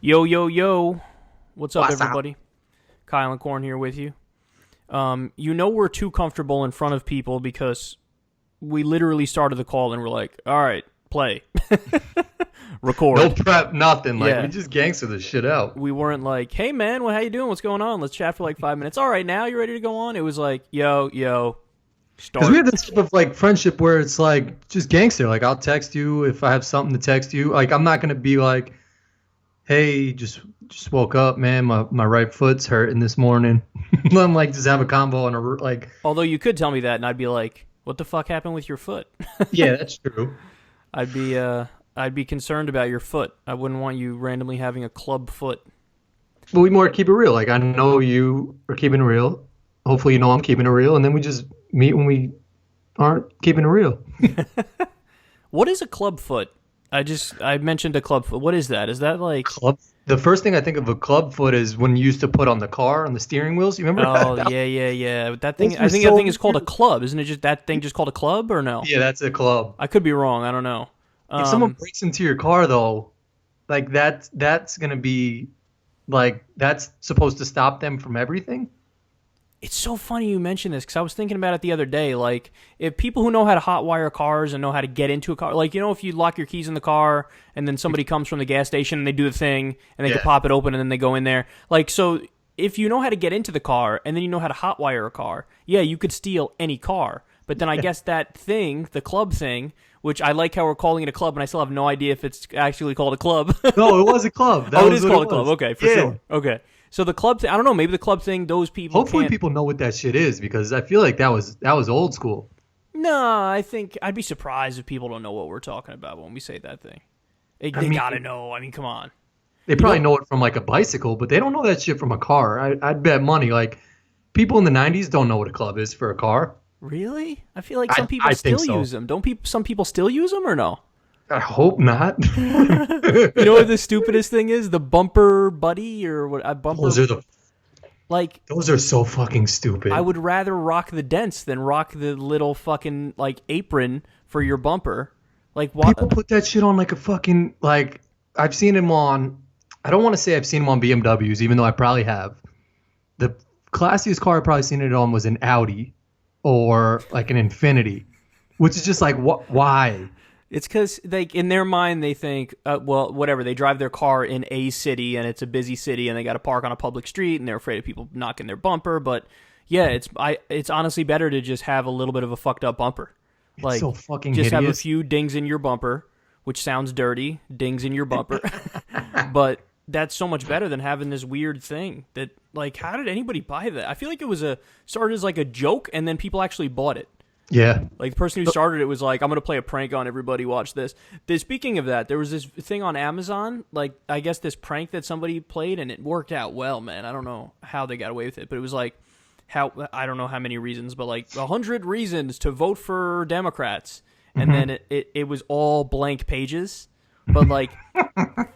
Yo, yo, yo. What's up, What's up? everybody? Kyle and Corin here with you. We're too comfortable in front of people because we literally started the call and we're like, all right, play. Record. No prep, nothing. Like Yeah. we just gangster this shit out. We weren't like, hey, man, how you doing? What's going on? Let's chat for like 5 minutes. All right, now you ready to go on? It was like, yo, Because we start. have this type of like friendship where it's like just gangster. Like I'll text you if I have something to text you. Like I'm not gonna be like, hey, just woke up, man. My right foot's hurting this morning. I'm like just have a convo and like Although you could tell me that and I'd be like, what the fuck happened with your foot? yeah, that's true. I'd be concerned about your foot. I wouldn't want you randomly having a club foot. But we more keep it real. Like I know you are keeping it real. Hopefully you know I'm keeping it real, and then we just meet when we aren't keeping it real. What is a club foot? I mentioned a club foot. What is that? Is that like Club. The first thing I think of a club foot is when you used to put on the car on the steering wheels. You remember Oh, that? yeah. That thing Those I were think so that thing is called a weird. club. Isn't it just that thing just called a club or no? Yeah, that's a club. I could be wrong. I don't know. If someone breaks into your car though, like that's gonna be like that's supposed to stop them from everything. It's so funny you mention this because I was thinking about it the other day. Like, if people who know how to hotwire cars and know how to get into a car, like, if you lock your keys in the car and then somebody comes from the gas station and they do the thing and they can Yeah. pop it open and then they go in there. Like, so if you know how to get into the car and then you know how to hotwire a car, yeah, you could steal any car. But then I guess that thing, the club thing, which I like how we're calling it a club, and I still have no idea if it's actually called a club. No, it was a club. That Oh, it was is what called a club. was. Okay, for Yeah. sure. Okay. So the club thing, I don't know, maybe the club thing, those people Hopefully can't. people know what that shit is because I feel like that was old school. No, I think I'd be surprised if people don't know what we're talking about when we say that thing. They mean- gotta know. I mean, come on. They probably know it from like a bicycle, but they don't know that shit from a car. I'd bet money like people in the '90s don't know what a club is for a car. Really? I feel like some I- people I still think so. use them. Don't some people still use them or no? I hope not. You know what the stupidest thing is? The bumper buddy or what? Bumper like. Those are so fucking stupid. I would rather rock the dents than rock the little fucking like apron for your bumper. Like what? People put that shit on like a fucking like I've seen him on. I don't want to say I've seen him on BMWs, even though I probably have. The classiest car I've probably seen it on was an Audi or like an Infinity, which is just like what? Why? It's because like in their mind they think, well, whatever. They drive their car in a city and it's a busy city and they got to park on a public street and they're afraid of people knocking their bumper. But yeah, it's honestly better to just have a little bit of a fucked up bumper. Like So fucking just have a hideous. few dings in your bumper, which sounds dirty. Dings in your bumper, but that's so much better than having this weird thing. That like, how did anybody buy that? I feel like it was started as like a joke and then people actually bought it. Yeah. Like the person who started it was like, I'm gonna play a prank on everybody. Watch this. Speaking of that, there was this thing on Amazon. Like I guess this prank that somebody played and it worked out well, man. I don't know how they got away with it, but it was like I don't know how many reasons, but like 100 reasons to vote for Democrats, and then it was all blank pages, but like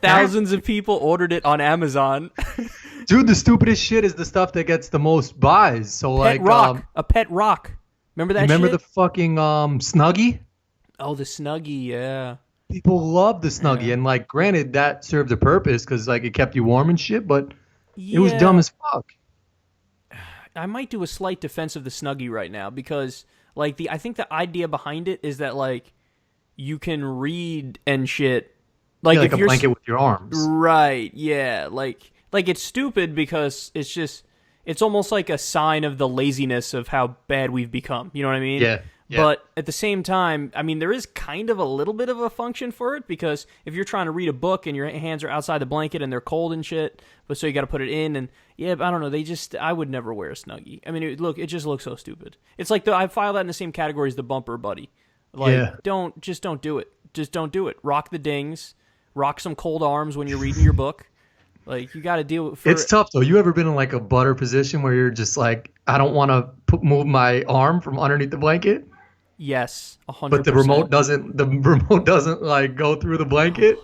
thousands of people ordered it on Amazon. Dude, the stupidest shit is the stuff that gets the most buys. So Pet like rock, a pet rock. Remember that? remember shit? the fucking Snuggie? Oh, the Snuggie, yeah. People love the Snuggie, and like, granted, that served a purpose because like it kept you warm and shit, but it was Yeah. dumb as fuck. I might do a slight defense of the Snuggie right now because like I think the idea behind it is that like you can read and shit like Yeah, like if a you're blanket with your arms. right, yeah, like it's stupid because it's almost like a sign of the laziness of how bad we've become. You know what I mean? Yeah. Yeah. But at the same time, I mean, there is kind of a little bit of a function for it because if you're trying to read a book and your hands are outside the blanket and they're cold and shit, but so you got to put it in and yeah, I don't know. I would never wear a Snuggie. I mean, it just looks so stupid. It's like I file that in the same category as the bumper buddy. Like, Yeah. don't do it. Just don't do it. Rock the dings. Rock some cold arms when you're reading your book. Like you got to deal with. It's tough though. You ever been in like a butter position where you're just like, I don't want to move my arm from underneath the blanket, Yes, 100%. but the remote doesn't. The remote doesn't like go through the blanket.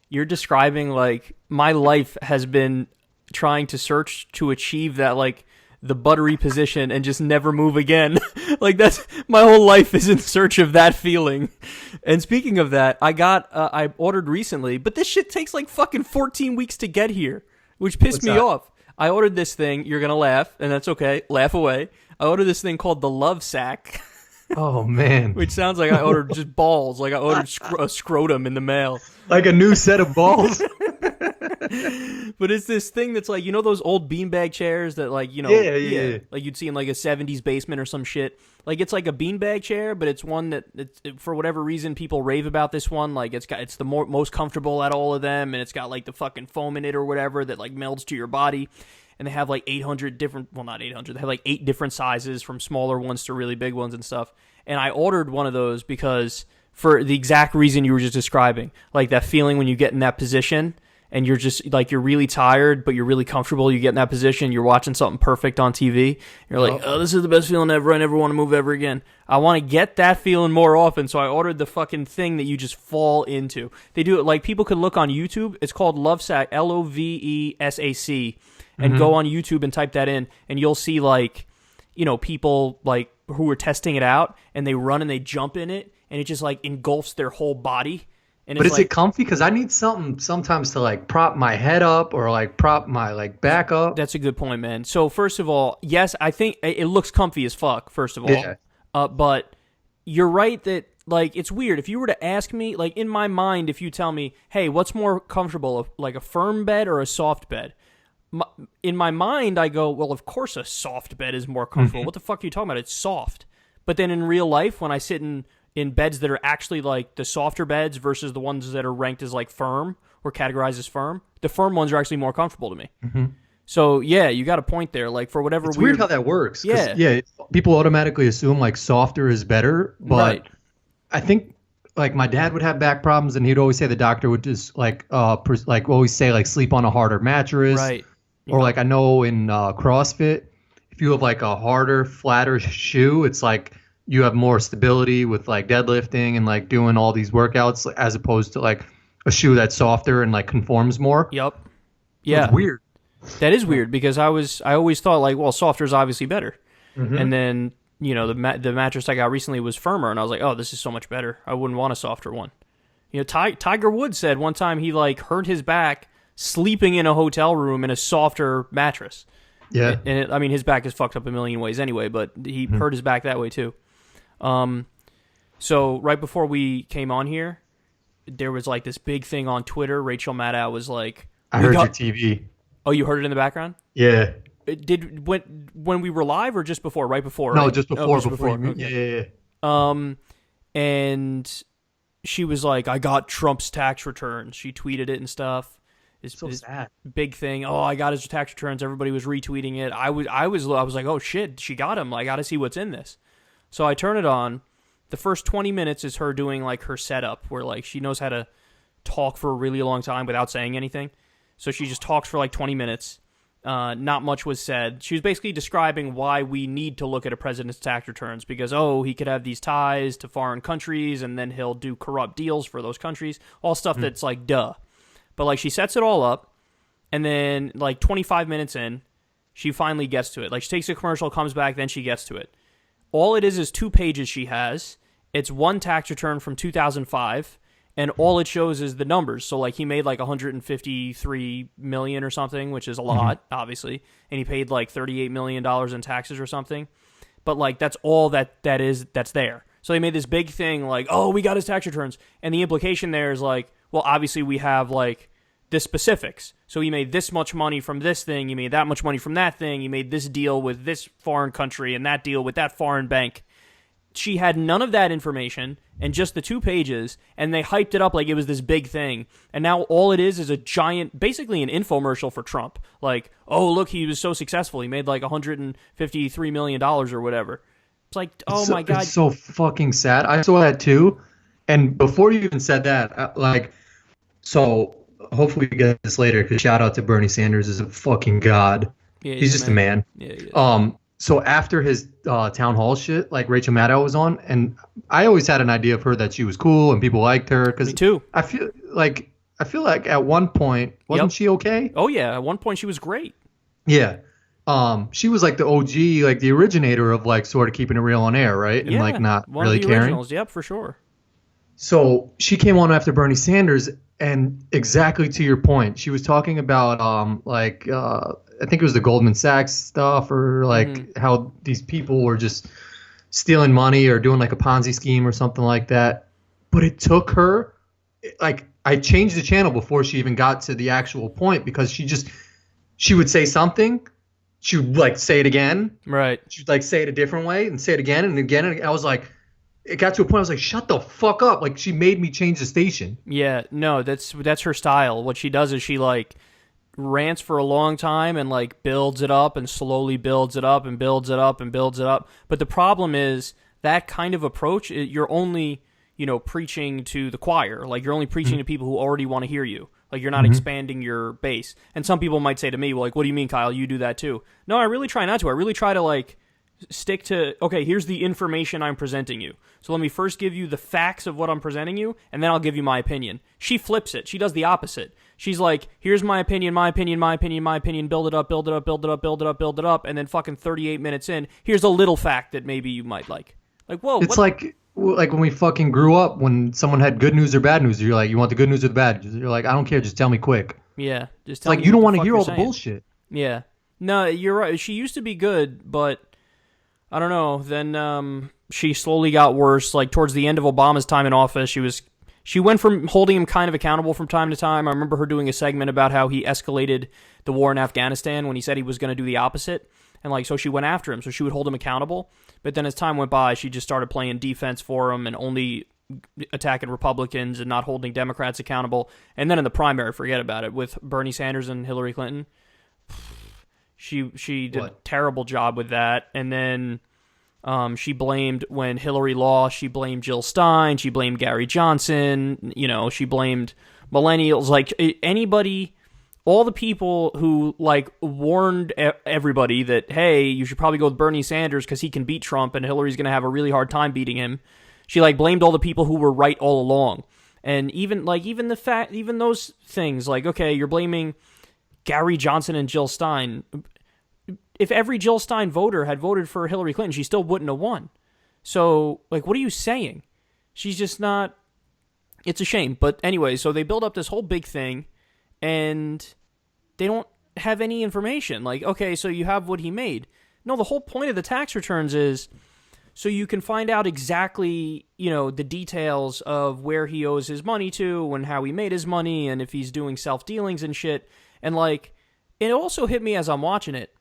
You're describing like my life has been trying to search to achieve that like the buttery position and just never move again. Like that's my whole life is in search of that feeling. And speaking of that, I ordered recently, but this shit takes like fucking 14 weeks to get here, which pissed me off. I ordered this thing. You're going to laugh, and that's okay. Laugh away. I ordered this thing called the Love Sack. Oh, man. Which sounds like I ordered just balls. Like I ordered a scrotum in the mail. Like a new set of balls? But it's this thing that's like, you know those old beanbag chairs that like, you know, yeah. like you'd see in like a 70s basement or some shit. Like it's like a beanbag chair, but it's one that for whatever reason people rave about this one. Like it's the most comfortable at all of them, and it's got like the fucking foam in it or whatever that like melds to your body. And they have like 800 different, well not 800, they have like 8 different sizes from smaller ones to really big ones and stuff. And I ordered one of those because for the exact reason you were just describing, like that feeling when you get in that position. And you're just, like, you're really tired, but you're really comfortable. You get in that position, you're watching something perfect on TV. You're like, oh, this is the best feeling ever. I never want to move ever again. I want to get that feeling more often, so I ordered the fucking thing that you just fall into. They do it, like, people could look on YouTube. It's called Lovesac, Lovesac, and go on YouTube and type that in, and you'll see, like, you know, people, like, who are testing it out, and they run and they jump in it, and it just, like, engulfs their whole body. And but is it comfy? Because I need something sometimes to like prop my head up or like prop my like back up. That's a good point, man. So first of all, yes, I think it looks comfy as fuck, first of all. Yeah. But you're right that like it's weird. If you were to ask me, like in my mind, if you tell me, hey, what's more comfortable, like a firm bed or a soft bed? In my mind, I go, well, of course a soft bed is more comfortable. What the fuck are you talking about? It's soft. But then in real life, when I sit in beds that are actually like the softer beds versus the ones that are ranked as like firm or categorized as firm, the firm ones are actually more comfortable to me. So yeah, you got a point there. Like for whatever it's weird how that works. Yeah, people automatically assume like softer is better, but I think like my dad would have back problems, and he'd always say the doctor would just like always say like sleep on a harder mattress, right? Or like I know in CrossFit, if you have like a harder, flatter shoe, it's like you have more stability with like deadlifting and like doing all these workouts as opposed to like a shoe that's softer and like conforms more. Yep. So yeah. It's weird. That is weird because I always thought like, well, softer is obviously better. And then, you know, the mattress I got recently was firmer, and I was like, oh, this is so much better. I wouldn't want a softer one. You know, Tiger Woods said one time he like hurt his back sleeping in a hotel room in a softer mattress. Yeah. And I mean, his back is fucked up a million ways anyway, but he hurt his back that way too. So right before we came on here, there was like this big thing on Twitter. Rachel Maddow was like, I heard your TV. Oh, you heard it in the background? Yeah. When we were live or just before? Right before? No, right? just before. Okay. Yeah. And she was like, I got Trump's tax returns. She tweeted it and stuff. It's so sad. Big thing. Oh, I got his tax returns. Everybody was retweeting it. I was like, oh shit, she got him. I got to see what's in this. So I turn it on. The first 20 minutes is her doing like her setup where like she knows how to talk for a really long time without saying anything. So she just talks for like 20 minutes. Not much was said. She was basically describing why we need to look at a president's tax returns because, oh, he could have these ties to foreign countries and then he'll do corrupt deals for those countries. All stuff that's like, duh. But like she sets it all up and then like 25 minutes in, she finally gets to it. Like she takes a commercial, comes back, then she gets to it. All it is 2 pages she has. It's one tax return from 2005, and all it shows is the numbers. So, like, he made, like, $153 million or something, which is a lot, obviously, and he paid, like, $38 million in taxes or something. But, like, that's all that's there. So they made this big thing, like, oh, we got his tax returns. And the implication there is, like, well, obviously we have, like, the specifics. So he made this much money from this thing, he made that much money from that thing, he made this deal with this foreign country and that deal with that foreign bank. She had none of that information and just the 2 pages, and they hyped it up like it was this big thing. And now all it is a giant, basically an infomercial for Trump. Like, oh, look, he was so successful. He made like $153 million or whatever. It's like, oh my God. It's so fucking sad. I saw that too. And before you even said that, so hopefully we get this later because shout out to Bernie Sanders is a fucking god. Yeah, he's just a man. Yeah, he is. So after his town hall shit, like Rachel Maddow was on, and I always had an idea of her that she was cool and people liked her. Me too. I feel like at one point wasn't she okay? Oh yeah, at one point she was great. Yeah, she was like the OG, like the originator of like sort of keeping it real on air, right? And like Yeah, not one really of the caring. originals. Yep, for sure. So she came on after Bernie Sanders, and exactly to your point, she was talking about I think it was the Goldman Sachs stuff, or like how these people were just stealing money or doing like a Ponzi scheme or something like that. But it took her, like, I changed the channel before she even got to the actual point, because she would say something, she would like say it again, Right. she'd like say it a different way and say it again and again, and I was like, it got to a point I was like, shut the fuck up. Like, she made me change the station. Yeah, no, that's her style. What she does is she like rants for a long time and like builds it up and slowly builds it up and builds it up and builds it up. But the problem is that kind of approach, you're only, preaching to the choir. Like, you're only preaching to people who already want to hear you. Like, you're not expanding your base. And some people might say to me, well, like, what do you mean, Kyle? You do that too. No, I really try not to. I really try to like stick to, okay, here's the information I'm presenting you. So let me first give you the facts of what I'm presenting you, and then I'll give you my opinion. She flips it. She does the opposite. She's like, here's my opinion, my opinion, my opinion, my opinion, build it up, build it up, build it up, build it up, build it up, and then fucking 38 minutes in, here's a little fact that maybe you might like. Like, whoa. It's like when we fucking grew up, when someone had good news or bad news, you're like, you want the good news or the bad news? You're like, I don't care, just tell me quick. Yeah, just tell me. Like, you don't want to hear all the bullshit. Yeah. No, you're right. She used to be good, but I don't know. Then she slowly got worse. Like, towards the end of Obama's time in office, she went from holding him kind of accountable from time to time. I remember her doing a segment about how he escalated the war in Afghanistan when he said he was going to do the opposite. And like, so she went after him, so she would hold him accountable. But then as time went by, she just started playing defense for him and only attacking Republicans and not holding Democrats accountable. And then in the primary, forget about it, with Bernie Sanders and Hillary Clinton. She did a terrible job with that. And then she blamed, when Hillary lost, she blamed Jill Stein, she blamed Gary Johnson, she blamed millennials, like anybody, all the people who like warned everybody that, hey, you should probably go with Bernie Sanders because he can beat Trump and Hillary's going to have a really hard time beating him. She like blamed all the people who were right all along. And even those things, like, okay, you're blaming Gary Johnson and Jill Stein. If every Jill Stein voter had voted for Hillary Clinton, she still wouldn't have won. So, like, what are you saying? She's just not... It's a shame. But anyway, so they build up this whole big thing, and they don't have any information. Like, okay, so you have what he made. No, the whole point of the tax returns is so you can find out exactly, the details of where he owes his money to and how he made his money and if he's doing self-dealings and shit. And, like, it also hit me as I'm watching it.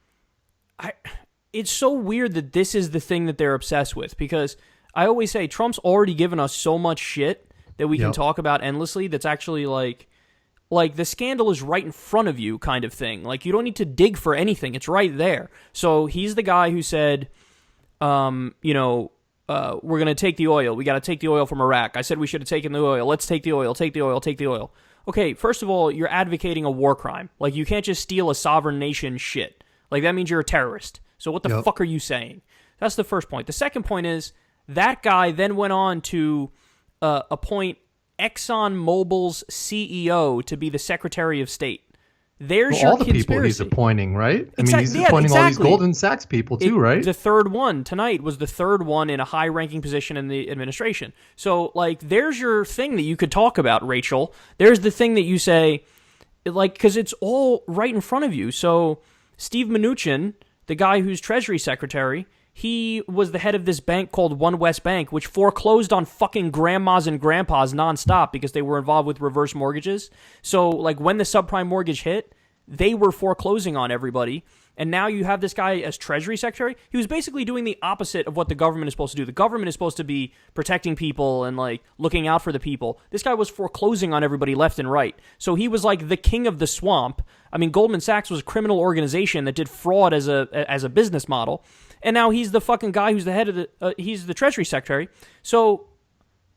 It's so weird that this is the thing that they're obsessed with, because I always say Trump's already given us so much shit that we can talk about endlessly that's actually like the scandal is right in front of you kind of thing. Like, you don't need to dig for anything. It's right there. So he's the guy who said, we're going to take the oil. We got to take the oil from Iraq. I said we should have taken the oil. Let's take the oil, take the oil, take the oil. Okay, first of all, you're advocating a war crime. Like, you can't just steal a sovereign nation shit. Like, that means you're a terrorist. So what the fuck are you saying? That's the first point. The second point is that guy then went on to appoint ExxonMobil's CEO to be the Secretary of State. There's your all the conspiracy. People he's appointing, right? I mean, he's appointing all these Goldman Sachs people too, right? The third one tonight was the third one in a high-ranking position in the administration. So, like, there's your thing that you could talk about, Rachel. There's the thing that you say, like, because it's all right in front of you. So Steve Mnuchin, the guy who's Treasury Secretary, he was the head of this bank called One West Bank, which foreclosed on fucking grandmas and grandpas nonstop because they were involved with reverse mortgages. So, like, when the subprime mortgage hit, they were foreclosing on everybody. And now you have this guy as Treasury Secretary. He was basically doing the opposite of what the government is supposed to do. The government is supposed to be protecting people and, like, looking out for the people. This guy was foreclosing on everybody left and right. So he was like the king of the swamp. I mean, Goldman Sachs was a criminal organization that did fraud as a business model. And now he's the fucking guy who's the head of the he's the Treasury Secretary. So,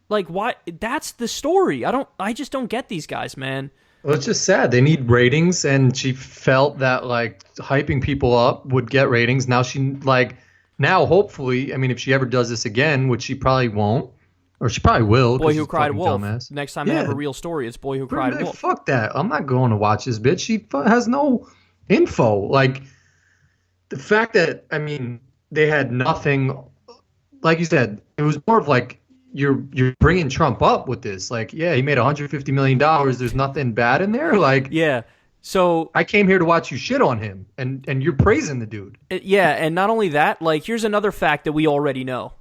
like, why? That's the story. I just don't get these guys, man. Well, it's just sad. They need ratings, and she felt that, like, hyping people up would get ratings. Now now hopefully, I mean, if she ever does this again, which she probably won't, or she probably will. Boy Who Cried Wolf. Dumbass. Next time they have a real story, it's Boy Who Cried Wolf. Fuck that. I'm not going to watch this bitch. She has no info. Like, the fact that, I mean, they had nothing, like you said, it was more of like you're bringing Trump up with this. Like, yeah, he made $150 million. There's nothing bad in there. Like, Yeah. So I came here to watch you shit on him, and you're praising the dude. yeah, and not only that, like here's another fact that we already know.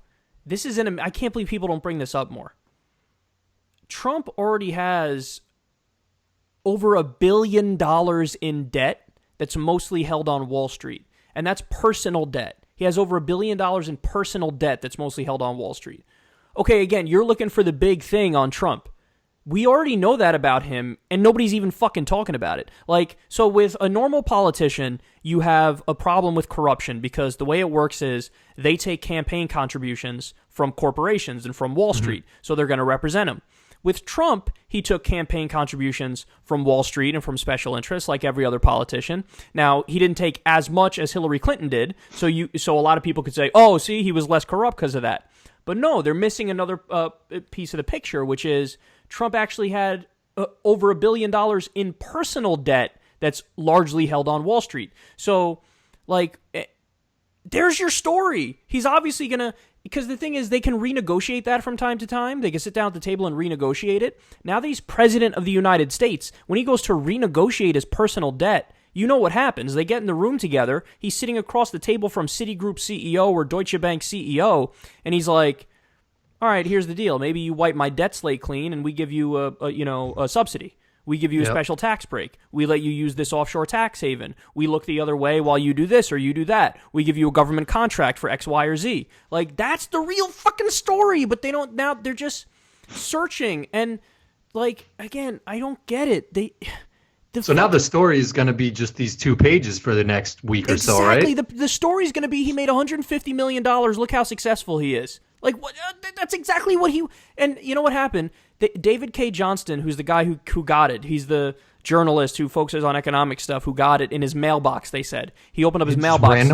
This is I can't believe people don't bring this up more. Trump already has over $1 billion in debt that's mostly held on Wall Street. And that's personal debt. He has over $1 billion in personal debt that's mostly held on Wall Street. Okay, again, you're looking for the big thing on Trump. We already know that about him, and nobody's even fucking talking about it. Like, so with a normal politician, you have a problem with corruption because the way it works is they take campaign contributions from corporations and from Wall Street, so they're going to represent him. With Trump, he took campaign contributions from Wall Street and from special interests like every other politician. Now, he didn't take as much as Hillary Clinton did, so a lot of people could say, oh, see, he was less corrupt because of that. But no, they're missing another piece of the picture, which is Trump actually had over $1 billion in personal debt that's largely held on Wall Street. So, like, there's your story. He's obviously going to... Because the thing is, they can renegotiate that from time to time. They can sit down at the table and renegotiate it. Now that he's president of the United States, when he goes to renegotiate his personal debt, you know what happens. They get in the room together. He's sitting across the table from Citigroup CEO or Deutsche Bank CEO, and he's like, all right, here's the deal. Maybe you wipe my debt slate clean, and we give you a subsidy. We give you a special tax break. We let you use this offshore tax haven. We look the other way while you do this or you do that. We give you a government contract for X, Y, or Z. Like, that's the real fucking story, but they don't, now they're just searching. And, like, again, I don't get it. So now the story is going to be just these 2 pages for the next week or so, right? Exactly. The story's going to be he made $150 million. Look how successful he is. Like, what? That's exactly what he... And you know what happened? David K. Johnston, who's the guy who got it, he's the journalist who focuses on economic stuff, who got it in his mailbox, they said. He opened up his mailbox.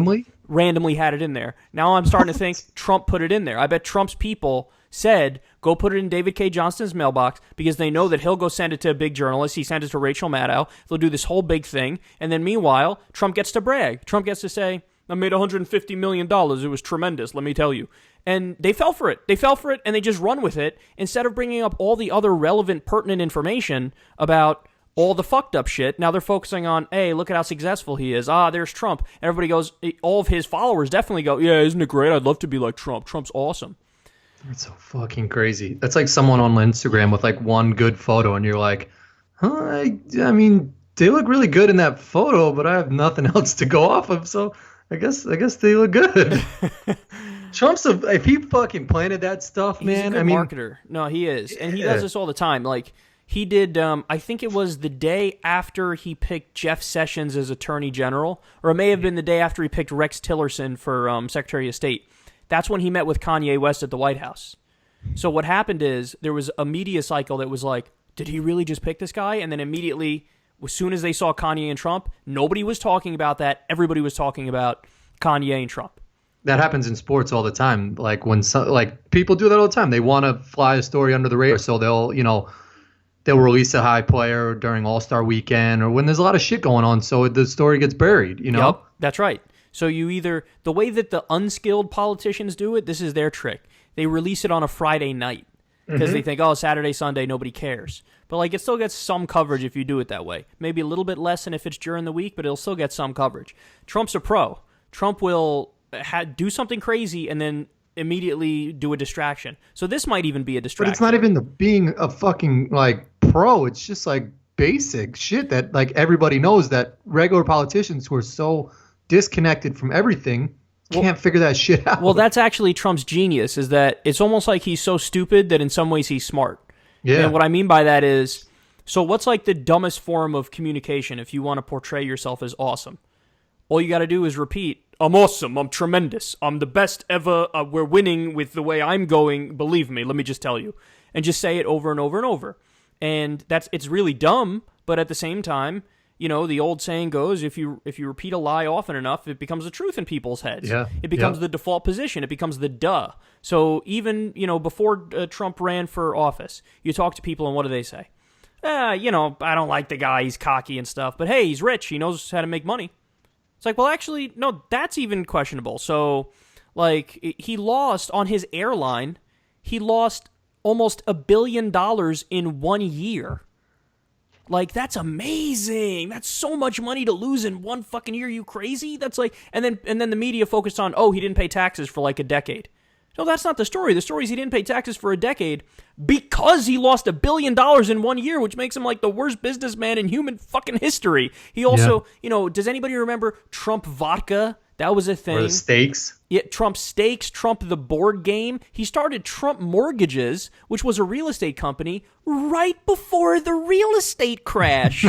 Randomly had it in there. Now I'm starting to think Trump put it in there. I bet Trump's people said, go put it in David K. Johnston's mailbox because they know that he'll go send it to a big journalist. He sent it to Rachel Maddow. They'll do this whole big thing. And then meanwhile, Trump gets to brag. Trump gets to say, I made $150 million. It was tremendous, let me tell you. And they fell for it. They fell for it, and they just run with it instead of bringing up all the other relevant, pertinent information about all the fucked up shit. Now they're focusing on, hey, look at how successful he is. There's Trump. Everybody goes, all of his followers definitely go, yeah, isn't it great? I'd love to be like Trump. Trump's awesome. That's so fucking crazy. That's like someone on Instagram with like one good photo, and you're like, huh, I mean, they look really good in that photo, but I have nothing else to go off of, so I guess they look good. Trump's if he fucking planted that stuff, man. He's a good marketer. No, he is, and he does this all the time. Like he did. I think it was the day after he picked Jeff Sessions as Attorney General, or it may have been the day after he picked Rex Tillerson for Secretary of State. That's when he met with Kanye West at the White House. So what happened is there was a media cycle that was like, did he really just pick this guy? And then immediately, as soon as they saw Kanye and Trump, nobody was talking about that. Everybody was talking about Kanye and Trump. That happens in sports all the time. Like when people do that all the time. They want to fly a story under the radar, so they'll release a high player during All-Star weekend or when there's a lot of shit going on, so the story gets buried. Yep, that's right. So you either the way that the unskilled politicians do it, this is their trick. They release it on a Friday night because they think, oh, Saturday, Sunday, nobody cares. But like it still gets some coverage if you do it that way. Maybe a little bit less than if it's during the week, but it'll still get some coverage. Trump's a pro. Trump will do something crazy and then immediately do a distraction. So this might even be a distraction. But it's not even being a fucking like pro. It's just like basic shit that like everybody knows that regular politicians who are so disconnected from everything can't figure that shit out. Well, that's actually Trump's genius, is that it's almost like he's so stupid that in some ways he's smart. Yeah. And what I mean by that is, so what's like the dumbest form of communication if you want to portray yourself as awesome? All you got to do is repeat, I'm awesome, I'm tremendous, I'm the best ever, we're winning with the way I'm going, believe me, let me just tell you. And just say it over and over and over. And it's really dumb, but at the same time, you know, the old saying goes, if you repeat a lie often enough, it becomes the truth in people's heads. Yeah. It becomes the default position. It becomes the duh. So even, before Trump ran for office, you talk to people and what do they say? I don't like the guy, he's cocky and stuff, but hey, he's rich, he knows how to make money. It's like, well, actually, no, that's even questionable. So, like, he lost on his airline, he lost almost $1 billion in 1 year. Like, that's amazing. That's so much money to lose in one fucking year. You crazy? That's like, and then the media focused on, oh, he didn't pay taxes for like a decade. No, that's not the story. The story is he didn't pay taxes for a decade because he lost $1 billion in 1 year, which makes him like the worst businessman in human fucking history. He also, does anybody remember Trump vodka? That was a thing. Or the steaks. Yeah, Trump Steaks, Trump the board game. He started Trump Mortgages, which was a real estate company, right before the real estate crash.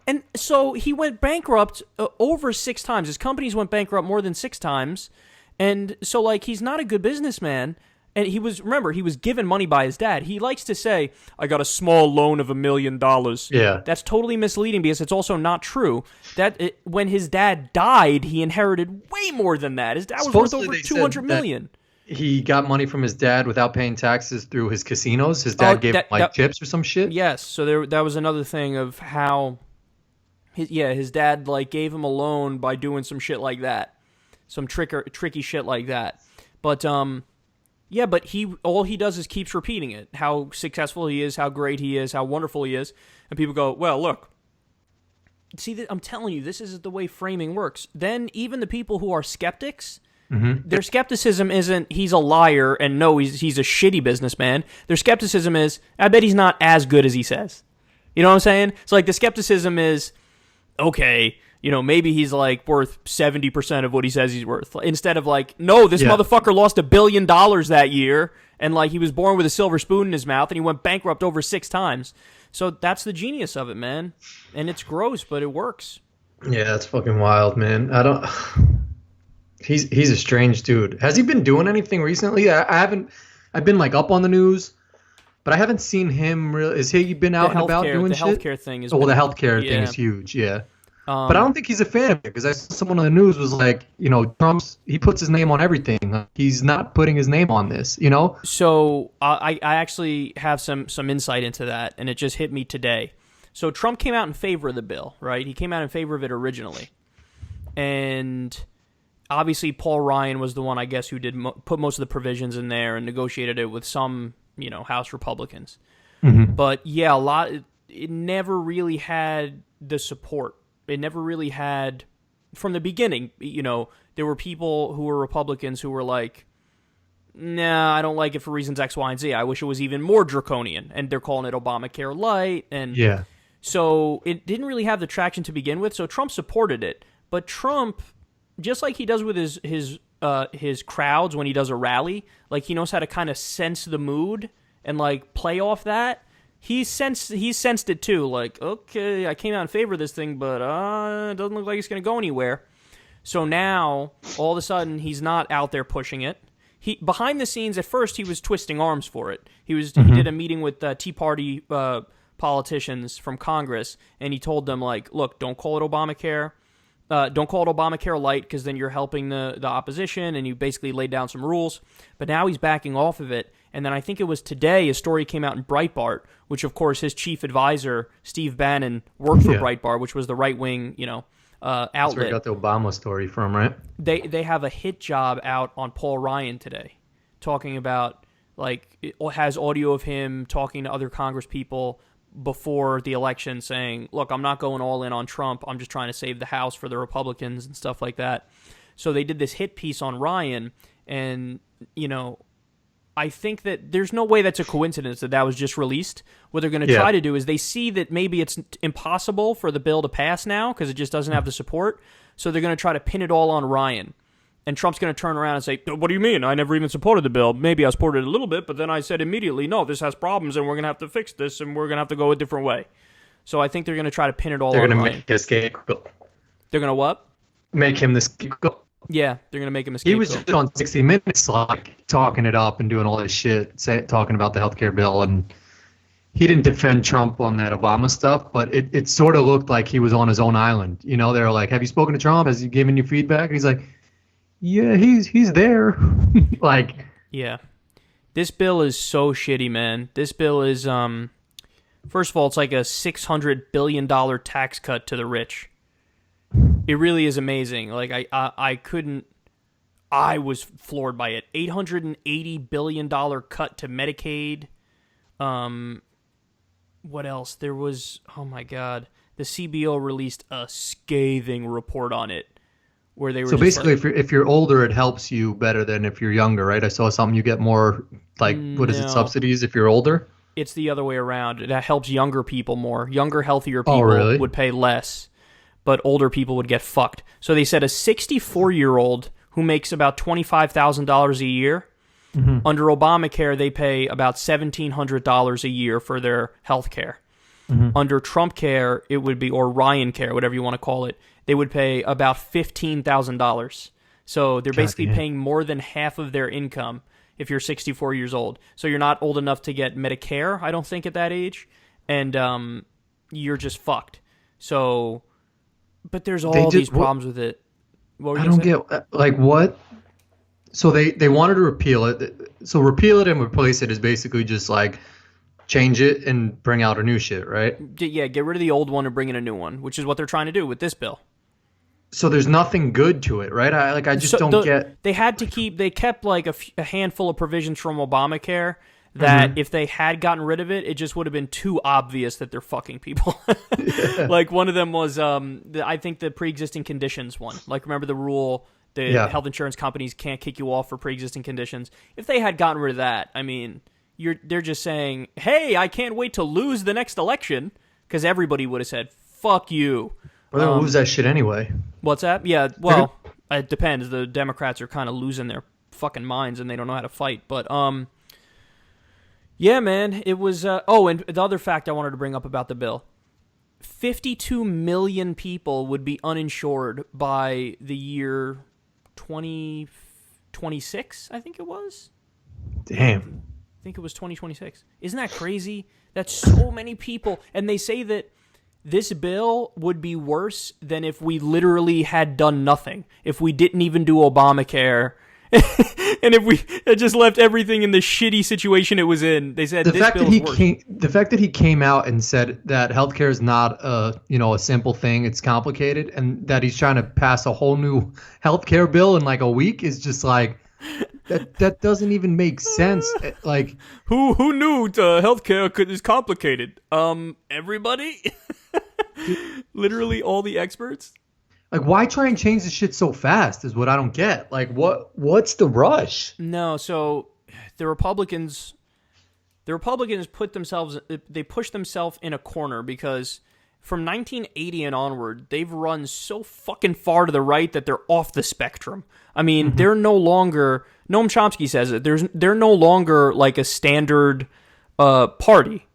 And so he went bankrupt over 6 times. His companies went bankrupt more than 6 times. And so, like, he's not a good businessman. And he was given money by his dad. He likes to say, I got a small loan of $1 million. Yeah. That's totally misleading because it's also not true. When his dad died, he inherited way more than that. His dad was worth over $200 million. He got money from his dad without paying taxes through his casinos. His dad gave him chips or some shit. Yes. So that was another thing of how his dad like gave him a loan by doing some shit like that. Some tricky shit like that. But but all he does is keeps repeating it. How successful he is, how great he is, how wonderful he is. And people go, well, look. See, I'm telling you, this is the way framing works. Then even the people who are skeptics, their skepticism isn't he's a liar and no, he's a shitty businessman. Their skepticism is, I bet he's not as good as he says. You know what I'm saying? So like the skepticism is, okay, maybe he's like worth 70% of what he says he's worth. Instead of like, no, this motherfucker lost $1 billion that year, and like he was born with a silver spoon in his mouth, and he went bankrupt over 6 times. So that's the genius of it, man. And it's gross, but it works. Yeah, that's fucking wild, man. He's a strange dude. Has he been doing anything recently? I haven't. I've been like up on the news, but I haven't seen him really. Has he been out and about doing shit? The healthcare thing is. The healthcare thing is huge. Yeah. But I don't think he's a fan of it because I saw someone on the news was like, he puts his name on everything. He's not putting his name on this, So I actually have some insight into that, and it just hit me today. So Trump came out in favor of the bill, right? He came out in favor of it originally. And obviously Paul Ryan was the one, I guess, who did put most of the provisions in there and negotiated it with some, House Republicans. Mm-hmm. But yeah, it never really had the support. It never really had, from the beginning, there were people who were Republicans who were like, nah, I don't like it for reasons X, Y, and Z. I wish it was even more draconian. And they're calling it Obamacare Light. And so it didn't really have the traction to begin with. So Trump supported it. But Trump, just like he does with his crowds when he does a rally, like he knows how to kind of sense the mood and like play off that. He sensed it too. Like, okay, I came out in favor of this thing, but it doesn't look like it's going to go anywhere. So now, all of a sudden, he's not out there pushing it. Behind the scenes, at first, he was twisting arms for it. He did a meeting with Tea Party politicians from Congress, and he told them, like, look, don't call it Obamacare. Don't call it Obamacare Light because then you're helping the opposition, and you basically laid down some rules. But now he's backing off of it. And then I think it was today a story came out in Breitbart, which, of course, his chief advisor, Steve Bannon, worked for Breitbart, which was the right-wing, outlet. That's where I got the Obama story from, right? They have a hit job out on Paul Ryan today, talking about, like, it has audio of him talking to other Congress people before the election saying, look, I'm not going all in on Trump. I'm just trying to save the House for the Republicans and stuff like that. So they did this hit piece on Ryan, and, I think that there's no way that's a coincidence that was just released. What they're going to try to do is they see that maybe it's impossible for the bill to pass now because it just doesn't have the support. So they're going to try to pin it all on Ryan. And Trump's going to turn around and say, what do you mean? I never even supported the bill. Maybe I supported it a little bit, but then I said immediately, no, this has problems and we're going to have to fix this and we're going to have to go a different way. So I think they're going to try to pin it all on Ryan. They're going to make a scapegoat. They're going to what? Make him the scapegoat. Yeah, they're going to make him a scapegoat. He was just on 60 Minutes, like, talking it up and doing all this shit, talking about the healthcare bill, and he didn't defend Trump on that Obama stuff, but it sort of looked like he was on his own island. They were like, have you spoken to Trump? Has he given you feedback? And he's like, yeah, he's there. Like, yeah. This bill is so shitty, man. This bill is, first of all, it's like a $600 billion tax cut to the rich. It really is amazing. Like I couldn't. I was floored by it. $880 billion cut to Medicaid. What else? There was, oh my God, the CBO released a scathing report on it where they were So basically, if you're older, it helps you better than if you're younger, right? I saw something you get more, like, what is it, subsidies if you're older? It's the other way around. That helps younger people more. Younger, healthier people really? would pay less, but older people would get fucked. So they said a 64-year-old who makes about $25,000 a year, under Obamacare, they pay about $1,700 a year for their health care. Under Trumpcare, it would be, or Ryan Care, whatever you want to call it, they would pay about $15,000. So they're basically paying more than half of their income if you're 64 years old. So you're not old enough to get Medicare, I don't think, at that age, and you're just fucked. So, but there's all these problems with it. I don't get, like, what? So they wanted to repeal it. So repeal it and replace it is basically just like change it and bring out a new shit, right? Yeah, get rid of the old one and bring in a new one, which is what they're trying to do with this bill. So there's nothing good to it, right? I just don't get. They kept like a handful of provisions from Obamacare that if they had gotten rid of it, it just would have been too obvious that they're fucking people. Like one of them was, I think the pre-existing conditions one. Like remember the rule, the health insurance companies can't kick you off for pre-existing conditions. If they had gotten rid of that, I mean, they're just saying, hey, I can't wait to lose the next election, because everybody would have said, fuck you. Well, they'll lose that shit anyway. What's that? Yeah, well, it depends. The Democrats are kind of losing their fucking minds and they don't know how to fight. But, yeah, man, it was... and the other fact I wanted to bring up about the bill. 52 million people would be uninsured by the year 2026, I think it was. Damn. I think it was 2026. Isn't that crazy? That's so many people. And they say that this bill would be worse than if we literally had done nothing. If we didn't even do Obamacare... and if we had just left everything in the shitty situation it was in, they said the fact that he came out and said that healthcare is not a simple thing, it's complicated, and that he's trying to pass a whole new healthcare bill in like a week is just like that doesn't even make sense. Like who knew healthcare is complicated? Everybody, literally all the experts. Like, why try and change this shit so fast is what I don't get. Like, what's the rush? No, so the Republicans pushed themselves in a corner because from 1980 and onward, they've run so fucking far to the right that they're off the spectrum. I mean, they're no longer, Noam Chomsky says it, they're no longer like a standard party.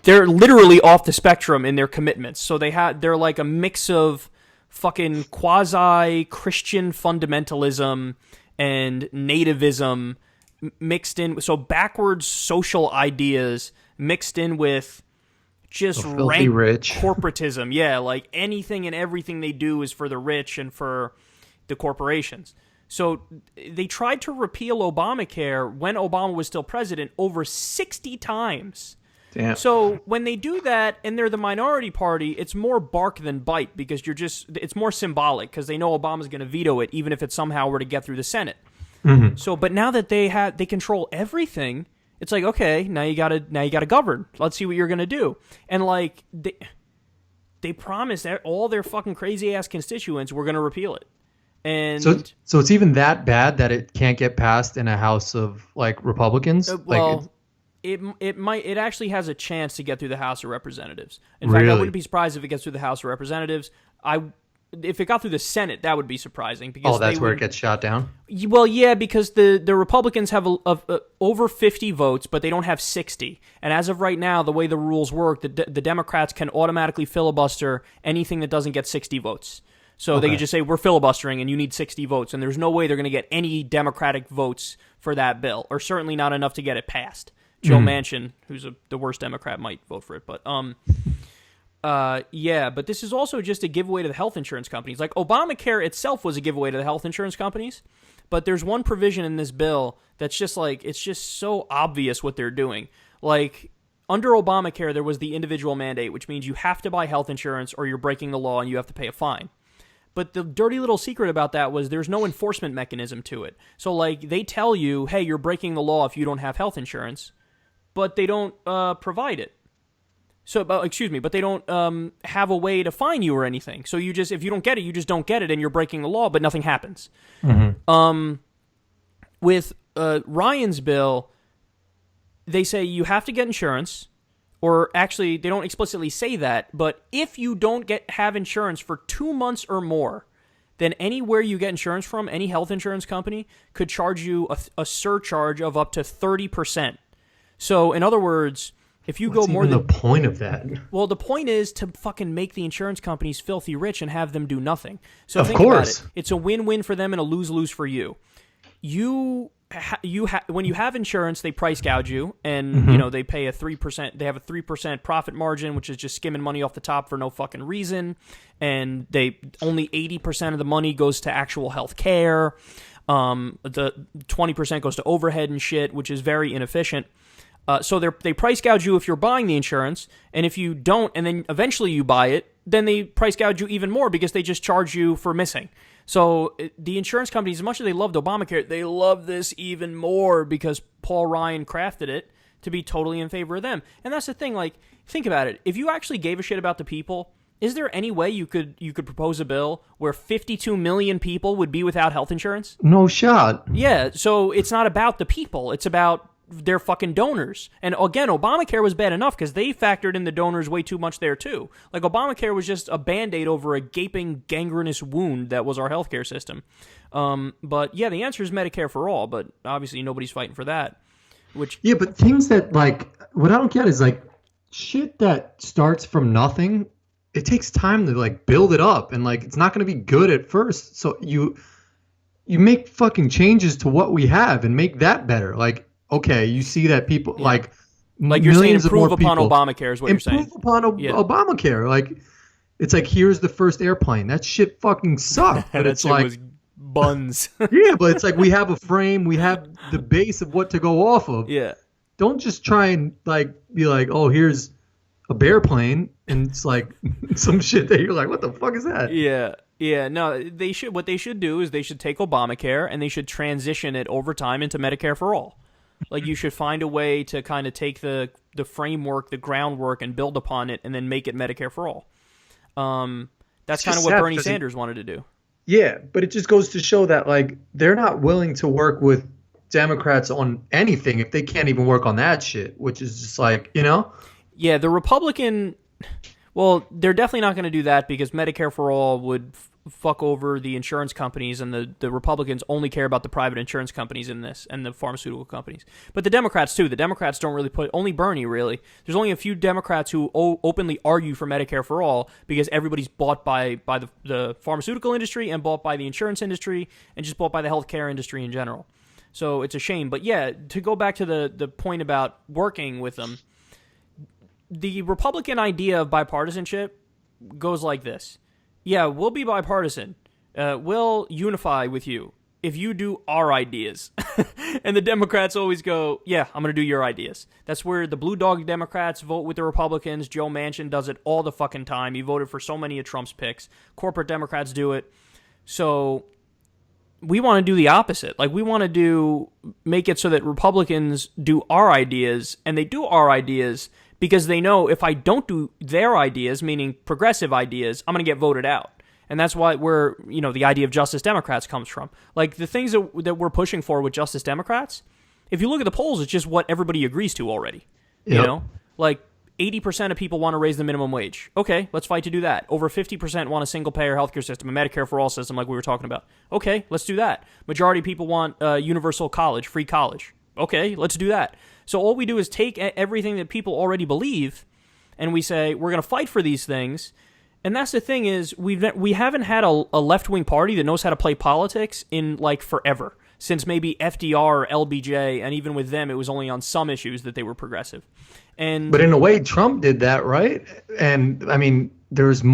They're literally off the spectrum in their commitments. So they're like a mix of fucking quasi-Christian fundamentalism and nativism mixed in. So backwards social ideas mixed in with just rank rich corporatism. Yeah, like anything and everything they do is for the rich and for the corporations. So they tried to repeal Obamacare when Obama was still president over 60 times. Damn. So when they do that and they're the minority party, it's more bark than bite because it's more symbolic because they know Obama's going to veto it even if it somehow were to get through the Senate. So, but now that they control everything, it's like, okay, now you gotta govern. Let's see what you're going to do. And like they promised all their fucking crazy ass constituents were going to repeal it. And so it's even that bad that it can't get passed in a House of like Republicans. It actually has a chance to get through the House of Representatives. In fact, I wouldn't be surprised if it gets through the House of Representatives. If it got through the Senate, that would be surprising. Because that's where it gets shot down? Well, yeah, because the Republicans have over 50 votes, but they don't have 60. And as of right now, the way the rules work, the Democrats can automatically filibuster anything that doesn't get 60 votes. So they could just say, we're filibustering and you need 60 votes. And there's no way they're going to get any Democratic votes for that bill, or certainly not enough to get it passed. Joe Manchin, who's the worst Democrat, might vote for it. But but this is also just a giveaway to the health insurance companies. Like Obamacare itself was a giveaway to the health insurance companies, but there's one provision in this bill that's just like, it's just so obvious what they're doing. Like under Obamacare, there was the individual mandate, which means you have to buy health insurance or you're breaking the law and you have to pay a fine. But the dirty little secret about that was there's no enforcement mechanism to it. So, like, they tell you, hey, you're breaking the law if you don't have health insurance, but they don't provide it. So, but they don't have a way to fine you or anything. So you just, if you don't get it, you just don't get it, and you're breaking the law, but nothing happens. Mm-hmm. With Ryan's bill, they say you have to get insurance. Or actually, they don't explicitly say that, but if you don't have insurance for 2 months or more, then anywhere you get insurance from, any health insurance company, could charge you a surcharge of up to 30%. So, in other words, if you go more than... What's the point of that? Well, the point is to fucking make the insurance companies filthy rich and have them do nothing. So of think course. about it. It's a win-win for them and a lose-lose for you. When you have insurance, they price gouge you, and they pay a 3%. They have a 3% profit margin, which is just skimming money off the top for no fucking reason. And they only 80% of the money goes to actual health care. The 20% goes to overhead and shit, which is very inefficient. So they price gouge you if you're buying the insurance, and if you don't, and then eventually you buy it, then they price gouge you even more because they just charge you for missing. So the insurance companies, as much as they loved Obamacare, they love this even more because Paul Ryan crafted it to be totally in favor of them. And that's the thing, like, think about it. If you actually gave a shit about the people, is there any way you could propose a bill where 52 million people would be without health insurance? No shot. Yeah, so it's not about the people. It's about their fucking donors. And again, Obamacare was bad enough because they factored in the donors way too much there too. Like, Obamacare was just a Band-Aid over a gaping gangrenous wound that was our healthcare system. But yeah, the answer is Medicare for all, but obviously nobody's fighting for that. Yeah, but things that, like, what I don't get is, like, shit that starts from nothing, it takes time to, like, build it up, and, like, it's not going to be good at first. So you make fucking changes to what we have and make that better. Like, okay, you see that people, like you're saying improve upon Obamacare is what you're saying. Improve upon Obamacare. Like, it's like, here's the first airplane. That shit fucking sucked. But it's like, was buns. Yeah, but it's like, we have a frame, we have the base of what to go off of. Yeah. Don't just try and, like, be like, oh, here's a bear plane, and it's like some shit that you're like, what the fuck is that? Yeah. Yeah, no, what they should do is they should take Obamacare and they should transition it over time into Medicare for all. Like, you should find a way to kind of take the framework, the groundwork, and build upon it, and then make it Medicare for all. That's kind of what Bernie Sanders wanted to do. Yeah, but it just goes to show that, like, they're not willing to work with Democrats on anything if they can't even work on that shit, which is just like, Yeah, the Republican... Well, they're definitely not going to do that because Medicare for all would fuck over the insurance companies, and the Republicans only care about the private insurance companies in this and the pharmaceutical companies. But the Democrats, too. The Democrats don't really only Bernie, really. There's only a few Democrats who openly argue for Medicare for all because everybody's bought by the pharmaceutical industry and bought by the insurance industry and just bought by the healthcare industry in general. So it's a shame. But yeah, to go back to the point about working with them, the Republican idea of bipartisanship goes like this. Yeah, we'll be bipartisan. We'll unify with you if you do our ideas. And the Democrats always go, yeah, I'm going to do your ideas. That's where the blue dog Democrats vote with the Republicans. Joe Manchin does it all the fucking time. He voted for so many of Trump's picks. Corporate Democrats do it. So we want to do the opposite. Like, we want to make it so that Republicans do our ideas, and they do our ideas because they know if I don't do their ideas, meaning progressive ideas, I'm going to get voted out. And that's where the idea of Justice Democrats comes from. Like, the things that we're pushing for with Justice Democrats, if you look at the polls, it's just what everybody agrees to already. Yep. Like 80% of people want to raise the minimum wage. Okay, let's fight to do that. Over 50% want a single-payer healthcare system, a Medicare for all system like we were talking about. Okay, let's do that. Majority of people want universal college, free college. Okay, let's do that. So all we do is take everything that people already believe, and we say, we're going to fight for these things. And that's the thing is, we haven't had a left-wing party that knows how to play politics in, like, forever. Since maybe FDR or LBJ, and even with them, it was only on some issues that they were progressive. But in a way, Trump did that, right? And, I mean, there's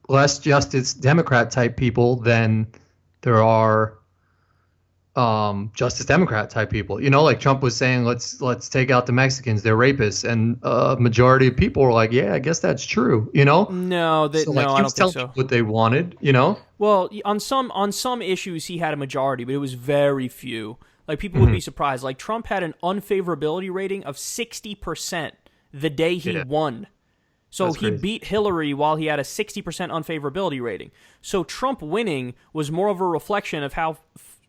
less Justice Democrat-type people than there are Justice Democrat type people. You know, like Trump was saying, let's take out the Mexicans, they're rapists, and majority of people were like, yeah, I guess that's true. You know, No, so like no, he I was don't think telling so. people what they wanted. You know, Well, on some issues he had a majority, but it was very few. Like people would be surprised. Like Trump had an unfavorability rating of 60% the day he Yeah. won. So That's he crazy. beat Hillary while he had a 60% unfavorability rating. So Trump winning was more of a reflection of how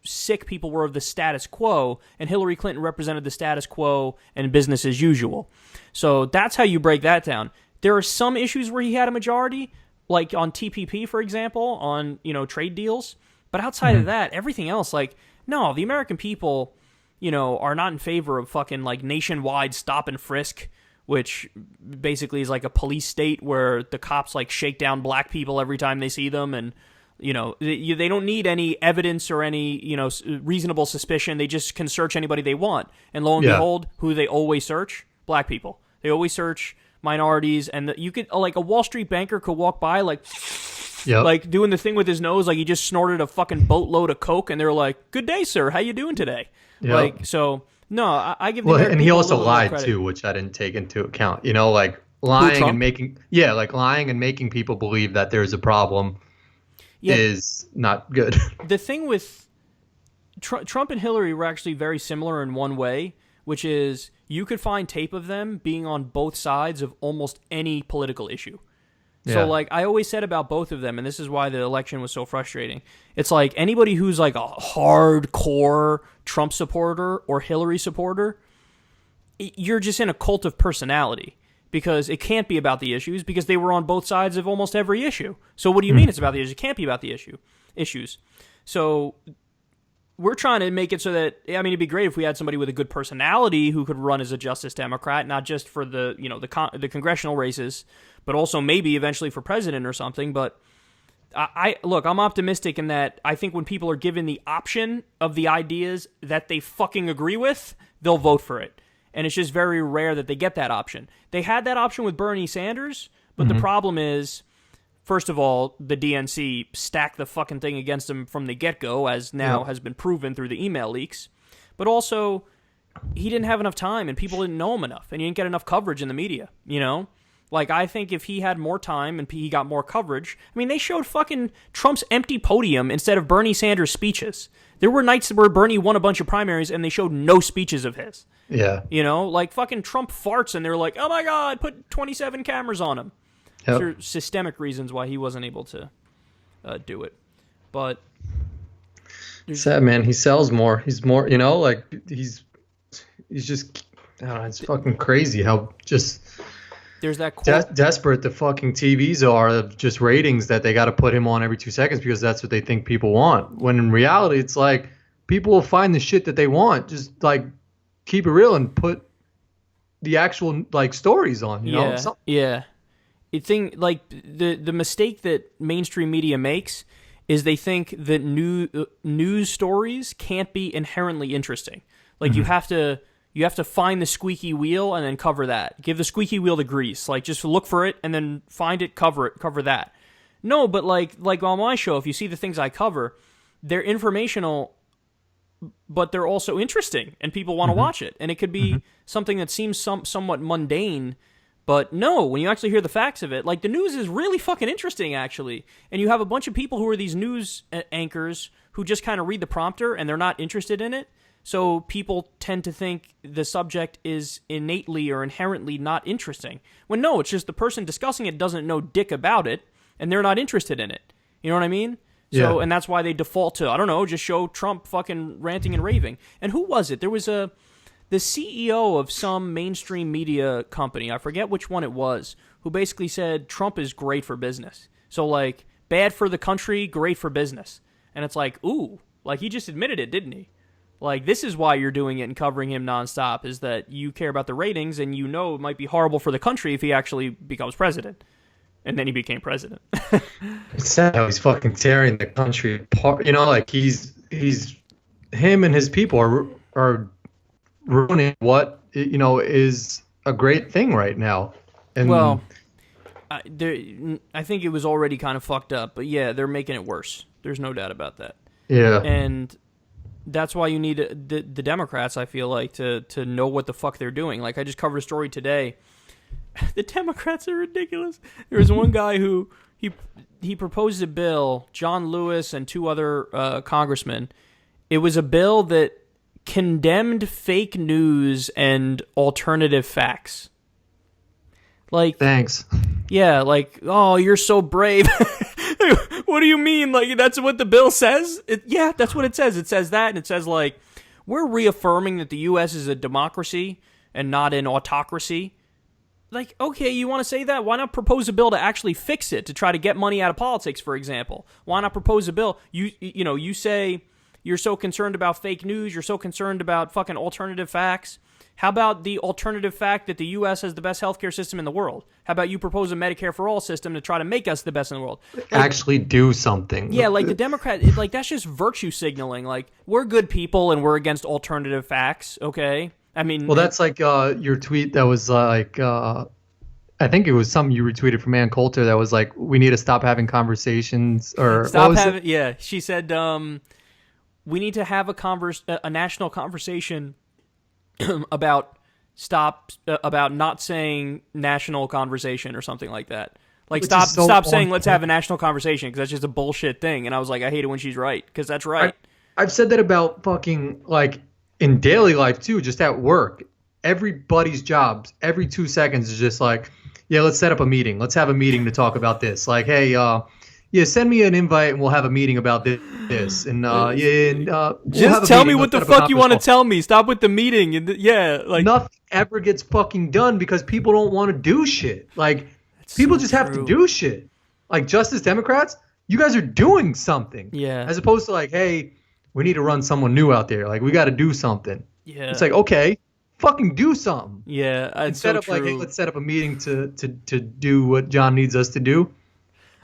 sick people were of the status quo, and Hillary Clinton represented the status quo and business as usual. So that's how you break that down. There are some issues where he had a majority, like on TPP, for example, on trade deals. But outside of that, everything else, like no, the American people, are not in favor of fucking like nationwide stop and frisk, which basically is like a police state where the cops like shake down black people every time they see them, and they don't need any evidence or any reasonable suspicion. They just can search anybody they want, and lo and Yeah. behold, who they always search? Black people. They always search minorities, and you could like a Wall Street banker could walk by Yep. like doing the thing with his nose, like he just snorted a fucking boatload of coke, and they're like, "Good day, sir. How you doing today?" Yep. Like so. No, I give the Well, American and he people a also little more lied credit. too, which I didn't take into account. You know, like lying Trump? and making lying and making people believe that there's a problem Yeah. is not good. The thing with Trump and Hillary were actually very similar in one way, which is you could find tape of them being on both sides of almost any political issue. So, Yeah. like, I always said about both of them, and this is why the election was so frustrating. It's like anybody who's like a hardcore Trump supporter or Hillary supporter, you're just in a cult of personality because it can't be about the issues because they were on both sides of almost every issue. So, what do you mean it's about the issues? It can't be about the issues. So, we're trying to make it so that, I mean, it'd be great if we had somebody with a good personality who could run as a Justice Democrat, not just for the the congressional races, but also maybe eventually for president or something. But I look, I'm optimistic in that I think when people are given the option of the ideas that they fucking agree with, they'll vote for it. And it's just very rare that they get that option. They had that option with Bernie Sanders, but the problem is, first of all, the DNC stacked the fucking thing against him from the get-go, as now has been proven through the email leaks. But also, he didn't have enough time, and people didn't know him enough, and he didn't get enough coverage in the media, Like, I think if he had more time and he got more coverage... I mean, they showed fucking Trump's empty podium instead of Bernie Sanders' speeches. There were nights where Bernie won a bunch of primaries, and they showed no speeches of his. Yeah. Like, fucking Trump farts, and they're like, oh my god, put 27 cameras on him. Yep. There are systemic reasons why he wasn't able to do it. But Sad man. He sells more. He's more. Like he's just. I don't know, it's fucking crazy how just there's that quote. desperate the fucking TVs are of just ratings that they got to put him on every 2 seconds because that's what they think people want. When in reality, it's like people will find the shit that they want. Just like keep it real and put the actual like stories on. You know. Yeah. Like the mistake that mainstream media makes is they think that news stories can't be inherently interesting. Like you have to find the squeaky wheel and then cover that. Give the squeaky wheel the grease. Like just look for it and then find it, cover that. No, but like on my show, if you see the things I cover, they're informational, but they're also interesting and people want to watch it. And it could be something that seems somewhat mundane. But no, when you actually hear the facts of it, like the news is really fucking interesting, actually. And you have a bunch of people who are these news anchors who just kind of read the prompter and they're not interested in it. So people tend to think the subject is innately or inherently not interesting. When no, it's just the person discussing it doesn't know dick about it and they're not interested in it. You know what I mean? So, Yeah. and that's why they default to, I don't know, just show Trump fucking ranting and raving. And who was it? There was the CEO of some mainstream media company, I forget which one it was, who basically said Trump is great for business. So, like, bad for the country, great for business. And it's like, ooh, like, he just admitted it, didn't he? Like, this is why you're doing it and covering him nonstop, is that you care about the ratings and you know it might be horrible for the country if he actually becomes president. And then he became president. It's sad how he's fucking tearing the country apart. Like he's him and his people are ruining what is a great thing right now. And Well, I think it was already kind of fucked up, but yeah, they're making it worse. There's no doubt about that. yeah, And that's why you need the Democrats, I feel like, to know what the fuck they're doing. Like, I just covered a story today. The Democrats are ridiculous. There was one guy who he proposed a bill, John Lewis and two other congressmen. It was a bill that condemned fake news and alternative facts. Like, thanks. Yeah, like, oh, you're so brave. What do you mean? Like, that's what the bill says? Yeah, that's what it says. It says that, and it says, like, we're reaffirming that the U.S. is a democracy and not an autocracy. Like, okay, you want to say that? Why not propose a bill to actually fix it, to try to get money out of politics, for example? Why not propose a bill? You say you're so concerned about fake news, you're so concerned about fucking alternative facts. How about the alternative fact that the U.S. has the best healthcare system in the world? How about you propose a Medicare for all system to try to make us the best in the world? Like, actually do something. Yeah, like the Democrat, like that's just virtue signaling. Like, we're good people and we're against alternative facts, okay? I mean... Well, that's like your tweet that was like... I think it was something you retweeted from Ann Coulter that was like, we need to stop having conversations or... Stop having... Yeah, she said, we need to have a national conversation... about not saying national conversation or something like that. Like, stop saying let's have a national conversation, because that's just a bullshit thing. And I was like, I hate it when she's right, because that's right. I've said that about fucking, like, in daily life too, just at work. Everybody's jobs, every 2 seconds is just like, yeah, let's set up a meeting. Let's have a meeting to talk about this. Like, hey, yeah, send me an invite and we'll have a meeting about this. And just tell me what the fuck you want to tell me. Stop with the meeting. And like, nothing ever gets fucking done because people don't want to do shit. Like, people just have to do shit. Like, Justice Democrats, you guys are doing something. Yeah. As opposed to like, hey, we need to run someone new out there. Like, we got to do something. Yeah. It's like, okay, fucking do something. Yeah. Instead of like, hey, let's set up a meeting to do what John needs us to do.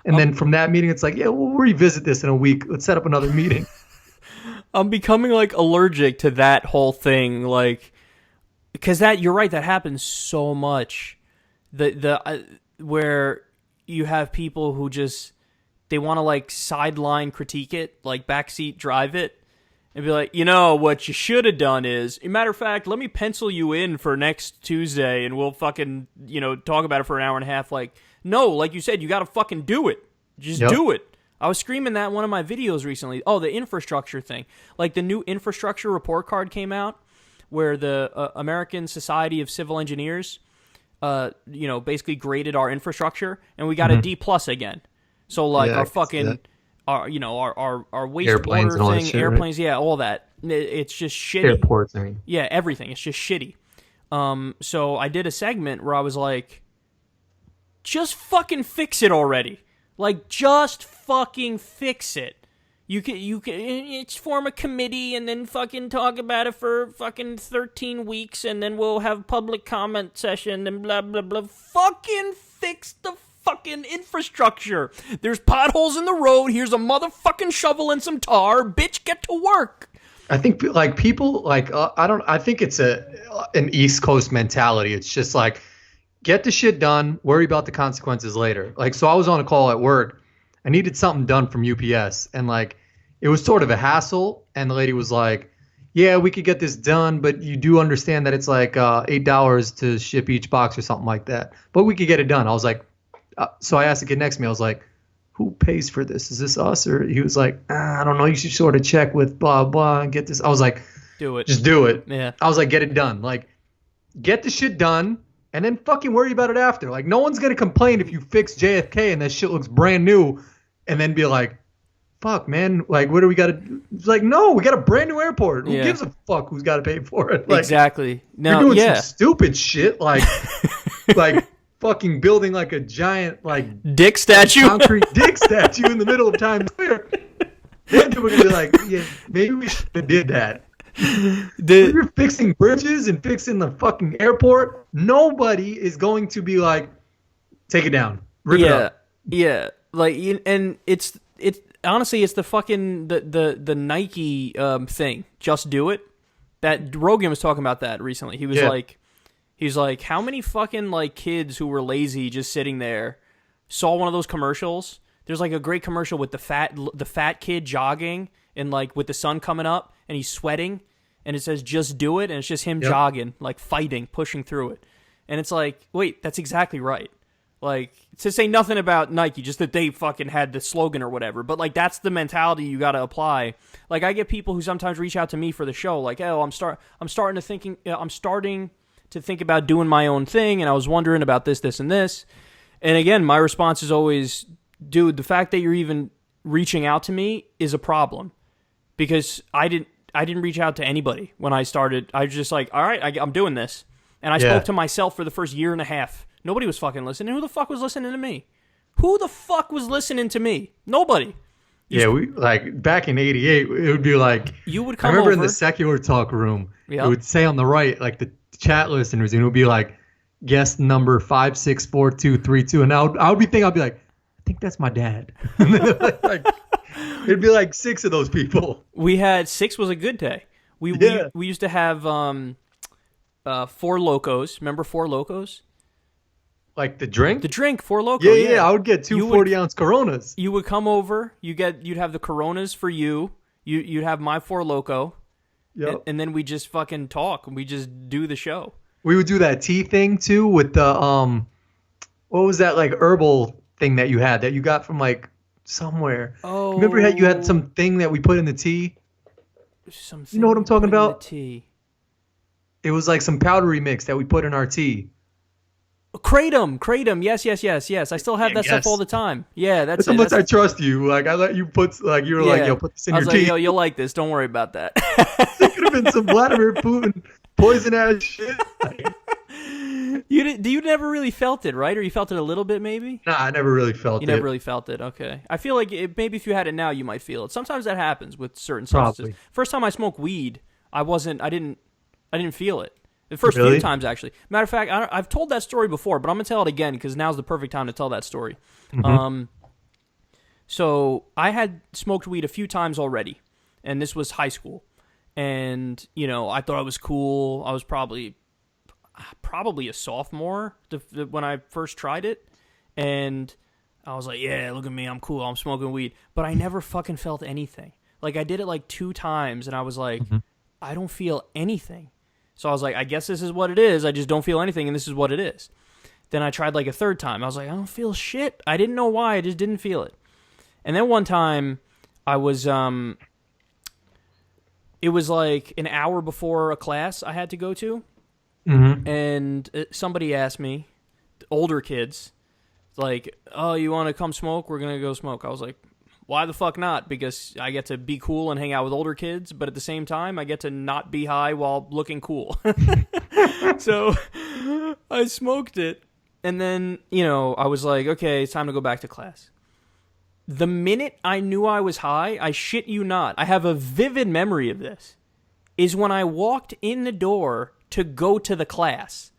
And then from that meeting, it's like, yeah, we'll revisit this in a week. Let's set up another meeting. I'm becoming like allergic to that whole thing, like, because you're right, that happens so much. Where you have people who just, they want to like sideline critique it, like backseat drive it, and be like, what you should have done is, matter of fact, let me pencil you in for next Tuesday, and we'll fucking talk about it for an hour and a half, like. No, like you said, you got to fucking do it. Just do it. I was screaming that in one of my videos recently. Oh, the infrastructure thing. Like, the new infrastructure report card came out where the American Society of Civil Engineers, basically graded our infrastructure, and we got a D+ again. So, like, our fucking, our wastewater thing, shit, airplanes, right? Yeah, all that. It's just shitty. Airports, I mean. Yeah, everything. It's just shitty. So I did a segment where I was like, just fucking fix it already. Like, just fucking fix it. You can form a committee and then fucking talk about it for fucking 13 weeks and then we'll have public comment session and blah, blah, blah. Fucking fix the fucking infrastructure. There's potholes in the road. Here's a motherfucking shovel and some tar. Bitch, get to work. I think, like, people, like, I think it's an East Coast mentality. It's just like, get the shit done, worry about the consequences later. Like, so I was on a call at work. I needed something done from UPS. And, like, it was sort of a hassle. And the lady was like, yeah, we could get this done, but you do understand that it's like $8 to ship each box or something like that. But we could get it done. I was like, so I asked the kid next to me, I was like, who pays for this? Is this us? Or he was like, I don't know. You should sort of check with blah, blah, and get this. I was like, do it. Just do it. Yeah. I was like, get it done. Like, get the shit done. And then fucking worry about it after. Like, no one's going to complain if you fix JFK and that shit looks brand new and then be like, fuck, man, like, what do we got to do? It's like, no, we got a brand new airport. Who gives a fuck who's got to pay for it? Like, exactly. Now, you're doing some stupid shit like like fucking building like a giant, like, dick statue? Concrete dick statue in the middle of Times Square. Then people are going to be like, yeah, maybe we should have did that. If you're fixing bridges and fixing the fucking airport, nobody is going to be like, take it down, rip it up. Yeah, like, and it's honestly, it's the fucking the Nike thing. Just do it. That Rogan was talking about that recently. He was like, how many fucking like kids who were lazy just sitting there saw one of those commercials? There's like a great commercial with the fat kid jogging. and like with the sun coming up and he's sweating and it says just do it and it's just him jogging, like fighting, pushing through it. And it's like, wait, that's exactly right. Like, to say nothing about Nike, just that they fucking had the slogan or whatever. But, like, that's the mentality you got to apply. Like, I get people who sometimes reach out to me for the show, like, oh, I'm starting to think about doing my own thing, and I was wondering about this, this, and this. And again, my response is always, dude, the fact that you're even reaching out to me is a problem. Because I didn't reach out to anybody when I started. I was just like, all right, I'm doing this. And I spoke to myself for the first year and a half. Nobody was fucking listening. Who the fuck was listening to me? Who the fuck was listening to me? Nobody. We like back in '88. It would be like you would come. I remember over. in the secular talk room, it would say on the right, like the chat listeners, and it would be like guest number 564-232, and I'd be like, I think that's my dad. like, it'd be like 6 of those people. We had 6 was a good day. We used to have 4 Locos. Remember 4 Locos? Like the drink? The drink, 4 Locos. Yeah. I would get 2 40-ounce Coronas. You would come over. You'd have the Coronas for you. You'd have my 4 Loco. Yep. And then we just fucking talk. We just do the show. We would do that tea thing too with the what was that like herbal thing that you had that you got from like somewhere? Oh. Remember how you had some thing that we put in the tea? You know what I'm talking about? Tea. It was like some powdery mix that we put in our tea. Kratom. Yes. I still have that stuff all the time. Yeah, that's how much I trust you. Like I let you put, like you were like, yo, put this in your tea. I was like, yo, you'll like this. Don't worry about that. It could have been some Vladimir Putin poison ass shit. You never really felt it, right? Or you felt it a little bit, maybe? Nah, I never really felt it. You never really felt it. Okay. I feel like maybe if you had it now, you might feel it. Sometimes that happens with certain substances. Probably. First time I smoked weed, I didn't feel it. The first few times, actually. Matter of fact, I've told that story before, but I'm going to tell it again because now's the perfect time to tell that story. Mm-hmm. So I had smoked weed a few times already, and this was high school. And, I thought I was cool. I was probably a sophomore when I first tried it. And I was like, yeah, look at me. I'm cool. I'm smoking weed. But I never fucking felt anything. Like, I did it like 2 times, and I was like, I don't feel anything. So I was like, I guess this is what it is. I just don't feel anything, and this is what it is. Then I tried like a 3rd time. I was like, I don't feel shit. I didn't know why. I just didn't feel it. And then one time, I was, it was like an hour before a class I had to go to. Mm-hmm. And somebody asked me, older kids, like, oh, you want to come smoke? We're going to go smoke. I was like, why the fuck not? Because I get to be cool and hang out with older kids, but at the same time, I get to not be high while looking cool. So I smoked it, and then, I was like, okay, it's time to go back to class. The minute I knew I was high, I shit you not, I have a vivid memory of this, is when I walked in the door to go to the class.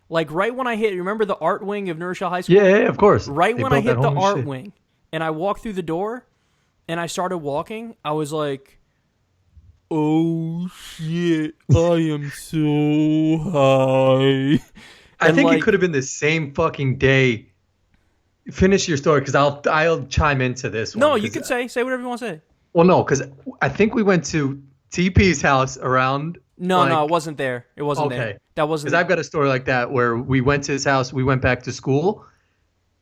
Like, right when I hit, remember the art wing of New Rochelle High School? Yeah, of course. Right when I hit the art wing, and I walked through the door, and I started walking, I was like, oh shit, I am so high. I think it could have been the same fucking day. Finish your story, because I'll chime into this one. No, you can say whatever you want to say. Well, no, because I think we went to TP's house around. No, it wasn't there. It wasn't there. That wasn't. Because I've got a story like that where we went to his house, we went back to school.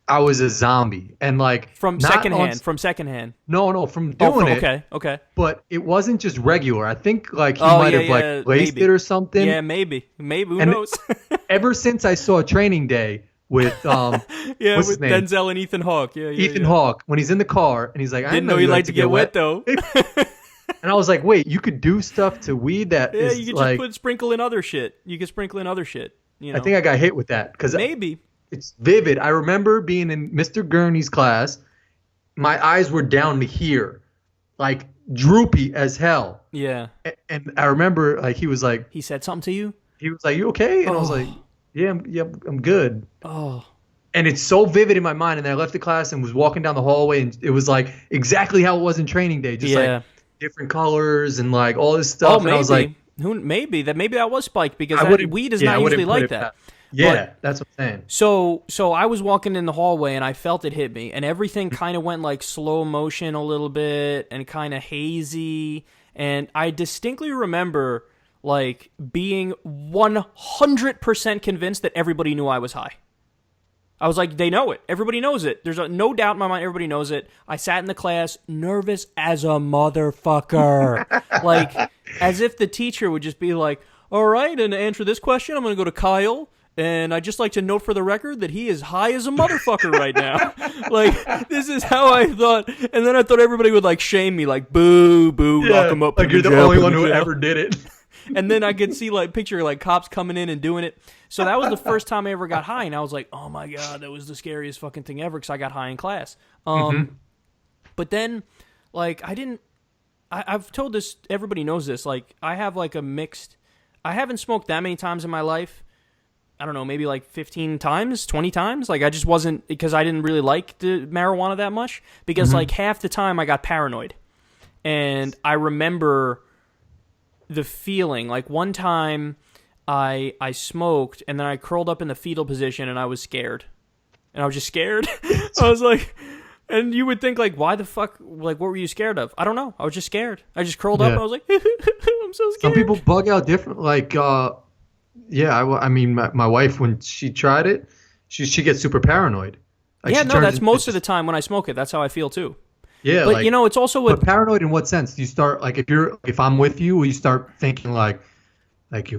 I was a zombie, and like from secondhand. No, from doing it. Okay. But it wasn't just regular. I think like he might have laced it or something. Yeah, maybe. Who knows? Ever since I saw Training Day with what's his name? Denzel and Ethan Hawke. Ethan Hawke, when he's in the car and he's like, I didn't know you liked to get wet though. And I was like, wait, you could do stuff to weed that is you could like, just sprinkle in other shit. You could sprinkle in other shit. I think I got hit with that because maybe. It's vivid. I remember being in Mr. Gurney's class. My eyes were down to here, like droopy as hell. Yeah. And I remember, like, he was like, he said something to you. He was like, "You okay?" And I was like, "Yeah, I'm good." Oh. And it's so vivid in my mind. And then I left the class and was walking down the hallway, and it was like exactly how it was in Training Day, just like different colors and like all this stuff. Oh, maybe. And I was like, maybe that was spiked because weed is not usually like that. Yeah, that's what I'm saying. So I was walking in the hallway and I felt it hit me, and everything kind of went like slow motion a little bit and kind of hazy. And I distinctly remember like being 100% convinced that everybody knew I was high. I was like, they know it. Everybody knows it. There's no doubt in my mind. Everybody knows it. I sat in the class, nervous as a motherfucker. Like, as if the teacher would just be like, all right, and to answer this question, I'm going to go to Kyle. And I'd just like to note for the record that he is high as a motherfucker right now. Like, this is how I thought. And then I thought everybody would, like, shame me. Like, boo, lock him up. Like, you're the only one who ever did it. And then I could see, like, picture, like, cops coming in and doing it. So that was the first time I ever got high. And I was like, oh, my God, that was the scariest fucking thing ever because I got high in class. But then, like, I've told this, everybody knows this. Like, I have, like, I haven't smoked that many times in my life. I don't know, maybe like 15 times, 20 times. Like, I just wasn't, because I didn't really like the marijuana that much. Because, like, half the time I got paranoid. And I remember the feeling. Like, one time I smoked, and then I curled up in the fetal position, and I was scared. And I was just scared. I was like, and you would think, like, why the fuck, like, what were you scared of? I don't know. I was just scared. I just curled up, and I was like, I'm so scared. Some people bug out different, like, I mean, my wife, when she tried it, she gets super paranoid. Like, yeah, no, that's most of the time when I smoke it. That's how I feel too. Yeah, but like, you know, it's also but paranoid in what sense? Do you start, like, if I'm with you, will you start thinking like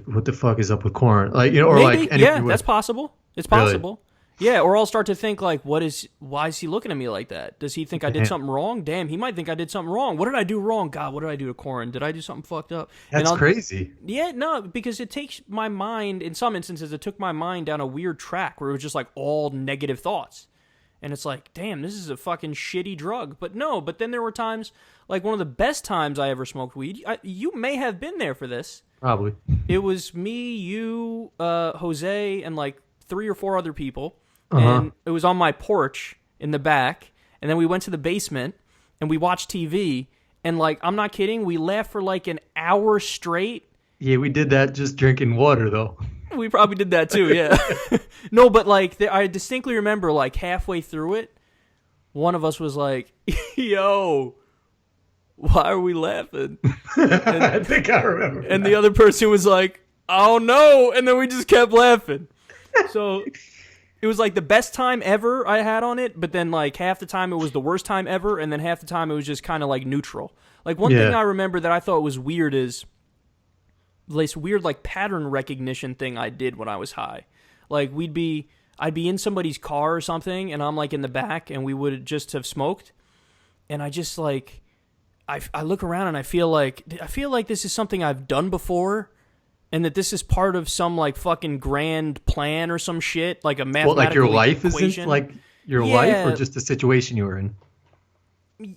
what the fuck is up with Corin? Like, you know, or maybe, like, yeah, that's possible. It's possible. Really? Yeah, or I'll start to think like, why is he looking at me like that? Does he think I did something wrong? Damn, he might think I did something wrong. What did I do wrong? God, what did I do to Corin? Did I do something fucked up? That's crazy. Yeah, no, because it takes my mind, in some instances, it took my mind down a weird track where it was just like all negative thoughts. And it's like, damn, this is a fucking shitty drug. But no, but then there were times, like one of the best times I ever smoked weed, you may have been there for this. Probably. It was me, you, Jose, and like 3 or 4 other people. And it was on my porch in the back. And then we went to the basement and we watched TV. And like, I'm not kidding, we laughed for like an hour straight. Yeah, we did that just drinking water, though. We probably did that too, yeah. No, but like, I distinctly remember like halfway through it, one of us was like, yo, why are we laughing? And, I think I remember. And the other person was like, oh no. And then we just kept laughing. So it was like the best time ever I had on it, but then like half the time it was the worst time ever, and then half the time it was just kind of like neutral. Like one thing I remember that I thought was weird is this weird like pattern recognition thing I did when I was high. Like I'd be in somebody's car or something, and I'm like in the back, and we would just have smoked, and I just like I look around and I feel like this is something I've done before. And that this is part of some like fucking grand plan or some shit, like a mathematical like your life equation. Isn't like your life, or just the situation you were in?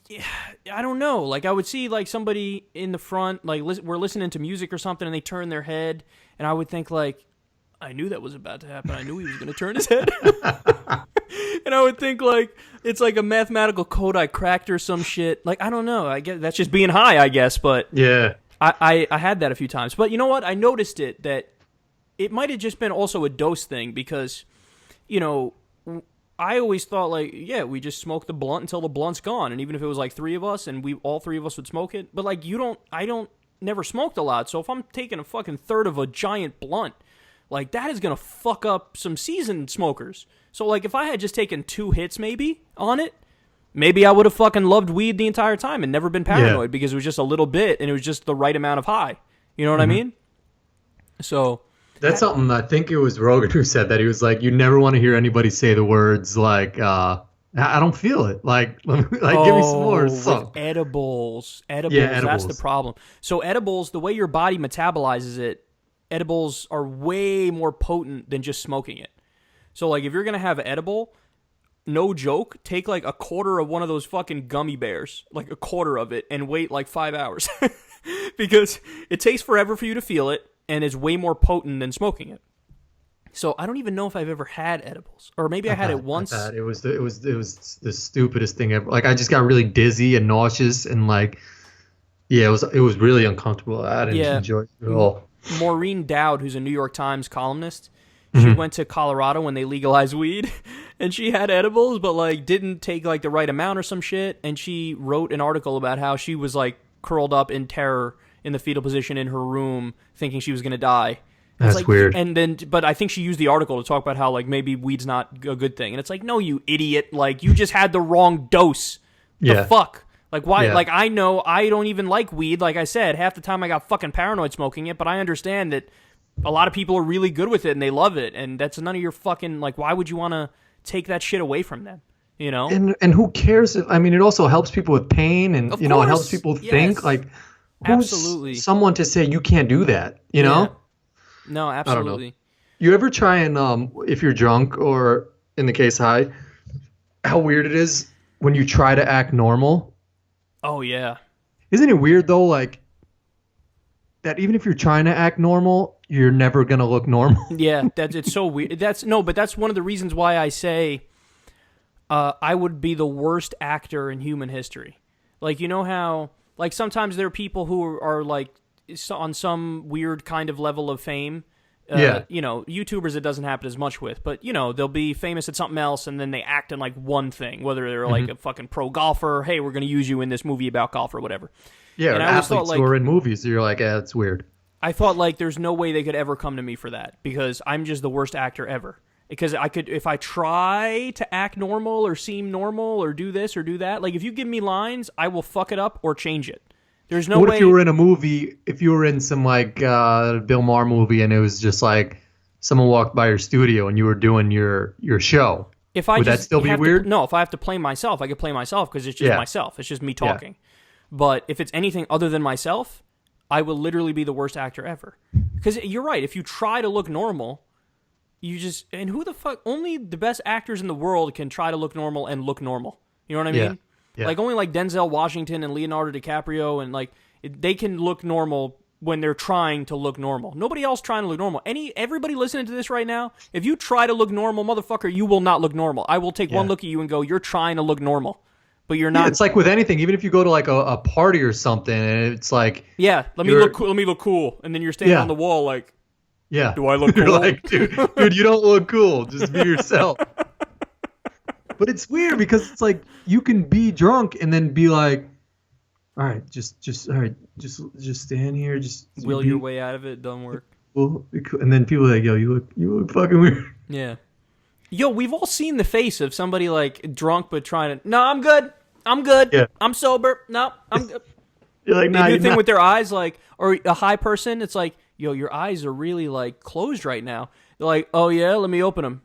Yeah, I don't know. Like I would see like somebody in the front, like we're listening to music or something, and they turn their head, and I would think like, I knew that was about to happen. I knew he was going to turn his head. And I would think like it's like a mathematical code I cracked or some shit. Like I don't know. I guess that's just being high, I guess. But yeah. I had that a few times. But you know what? I noticed that it might have just been also a dose thing because, you know, I always thought like, yeah, we just smoke the blunt until the blunt's gone. And even if it was like 3 of us and all 3 of us would smoke it. But like I never smoked a lot. So if I'm taking a fucking third of a giant blunt, like that is going to fuck up some seasoned smokers. So like if I had just taken 2 hits maybe on it, maybe I would have fucking loved weed the entire time and never been paranoid because it was just a little bit and it was just the right amount of high. You know what I mean? So that's something I think it was Rogan who said that. He was like, you never want to hear anybody say the words like, I don't feel it. Like give me some more. Edibles. Yeah, That's the problem. So edibles, the way your body metabolizes it, edibles are way more potent than just smoking it. So like if you're going to have an edible, no joke, take like a quarter of one of those fucking gummy bears, like a quarter of it, and wait like 5 hours. Because it takes forever for you to feel it, and it's way more potent than smoking it. So I don't even know if I've ever had edibles. Or maybe I had it once. It was the stupidest thing ever. Like I just got really dizzy and nauseous, and like, yeah, it was really uncomfortable. I didn't enjoy it at all. Maureen Dowd, who's a New York Times columnist, She went to Colorado when they legalized weed, and she had edibles, but like didn't take like the right amount or some shit. And she wrote an article about how she was like curled up in terror in the fetal position in her room, thinking she was gonna die. That's like, weird. And then, but I think she used the article to talk about how like maybe weed's not a good thing. And it's like, no, you idiot! Like you just had the wrong dose. The fuck. Like, why? Yeah. Like, I know I don't even like weed. Like I said, half the time I got fucking paranoid smoking it, but I understand that a lot of people are really good with it and they love it. And that's none of your fucking, like, why would you want to take that shit away from them? You know? And who cares? I mean, it also helps people with pain and, it helps people think. Like, who's absolutely someone to say you can't do that, you know? No, absolutely. I don't know. You ever try and, if you're drunk or in the case high, how weird it is when you try to act normal? Oh, yeah. Isn't it weird, though, like, that even if you're trying to act normal, you're never going to look normal? Yeah, it's so weird. But that's one of the reasons why I say I would be the worst actor in human history. Like, you know how, like, sometimes there are people who are like, on some weird kind of level of fame. You know, YouTubers it doesn't happen as much with, but, you know, they'll be famous at something else and then they act in like one thing, whether they're like a fucking pro golfer, hey, we're going to use you in this movie about golf or whatever. Yeah, and I athletes who are in movies, you're like, it's weird. I thought like there's no way they could ever come to me for that because I'm just the worst actor ever. Because I could, if I try to act normal or seem normal or do this or do that, like if you give me lines, I will fuck it up or change it. There's no way. What if you were in a movie, if you were in some like Bill Maher movie and it was just like someone walked by your studio and you were doing your show? Would that still be weird? No, if I have to play myself, I could play myself because it's just myself. It's just me talking. Yeah. But if it's anything other than myself, I will literally be the worst actor ever. Because you're right. If you try to look normal, you just... And who the fuck... Only the best actors in the world can try to look normal and look normal. You know what I mean? Yeah. Like only like Denzel Washington and Leonardo DiCaprio and like they can look normal when they're trying to look normal. Nobody else trying to look normal. Everybody listening to this right now, if you try to look normal, motherfucker, you will not look normal. I will take one look at you and go, you're trying to look normal, but you're not. Yeah, it's like with anything, even if you go to like a party or something, and it's like, let me look cool. Let me look cool, and then you're standing on the wall like, do I look cool? You're like, dude, you don't look cool. Just be yourself. But it's weird because it's like you can be drunk and then be like, all right, just stand here, just will your way out of it. Don't work. Well, and then people are like, yo, you look fucking weird. Yeah. Yo, we've all seen the face of somebody like drunk but trying to. No, I'm good. Yeah. I'm sober. No, I'm good. You're like, nah, they do you're a thing not. With their eyes, like, or a high person. It's like, yo, your eyes are really like closed right now. They're like, oh yeah, let me open them.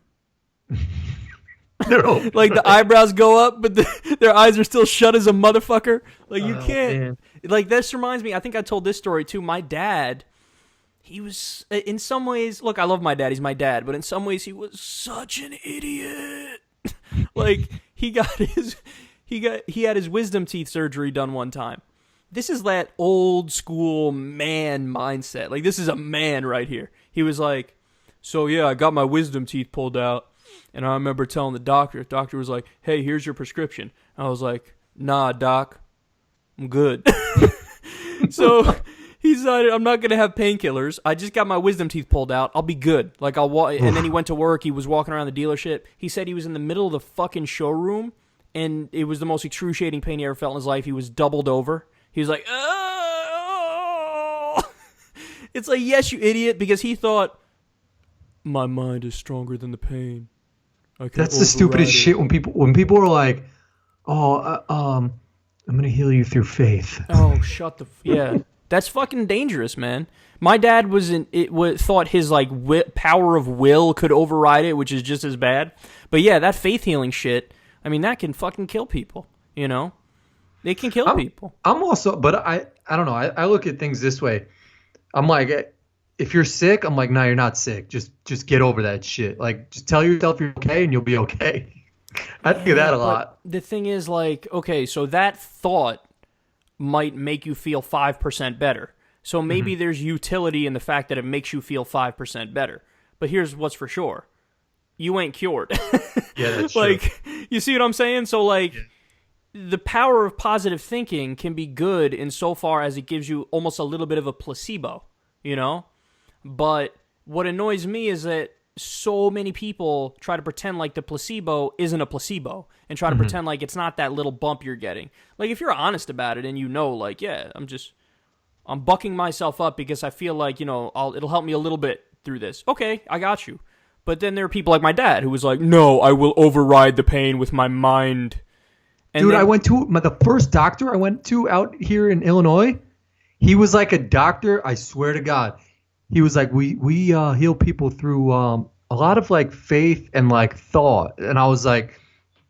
Like the eyebrows go up, but their eyes are still shut as a motherfucker. Like you can't. Man. Like this reminds me. I think I told this story too. My dad, he was in some ways. Look, I love my dad. He's my dad, but in some ways, he was such an idiot. Like he had his wisdom teeth surgery done one time. This is that old school man mindset. Like this is a man right here. He was like, so yeah, I got my wisdom teeth pulled out. And I remember telling the doctor was like, hey, here's your prescription. I was like, nah, doc, I'm good. So he decided I'm not going to have painkillers. I just got my wisdom teeth pulled out. I'll be good. Like I'll walk. And then he went to work. He was walking around the dealership. He said he was in the middle of the fucking showroom, and it was the most excruciating pain he ever felt in his life. He was doubled over. He was like, oh. It's like, yes, you idiot, because he thought, my mind is stronger than the pain. That's the stupidest shit when people are like, oh, I'm gonna heal you through faith. Oh, yeah. That's fucking dangerous, man. My dad thought his like power of will could override it, which is just as bad. But yeah, that faith healing shit. I mean, that can fucking kill people. You know, they can kill people. I'm also, but I don't know. I look at things this way. I'm like, if you're sick, I'm like, no, you're not sick. Just get over that shit. Like, just tell yourself you're okay and you'll be okay. I think of that a lot. The thing is, like, okay, so that thought might make you feel 5% better. So maybe there's utility in the fact that it makes you feel 5% better. But here's what's for sure. You ain't cured. Yeah, that's like, true. You see what I'm saying? So, like, the power of positive thinking can be good insofar as it gives you almost a little bit of a placebo, you know? But what annoys me is that so many people try to pretend like the placebo isn't a placebo and try to pretend like it's not that little bump you're getting. Like, if you're honest about it and like, yeah, I'm bucking myself up because I feel like, it'll help me a little bit through this. Okay, I got you. But then there are people like my dad who was like, no, I will override the pain with my mind. And Dude, then, I went to the first doctor I went to out here in Illinois. He was like a doctor, I swear to God. He was like, we heal people through a lot of like faith and like thought. And I was like,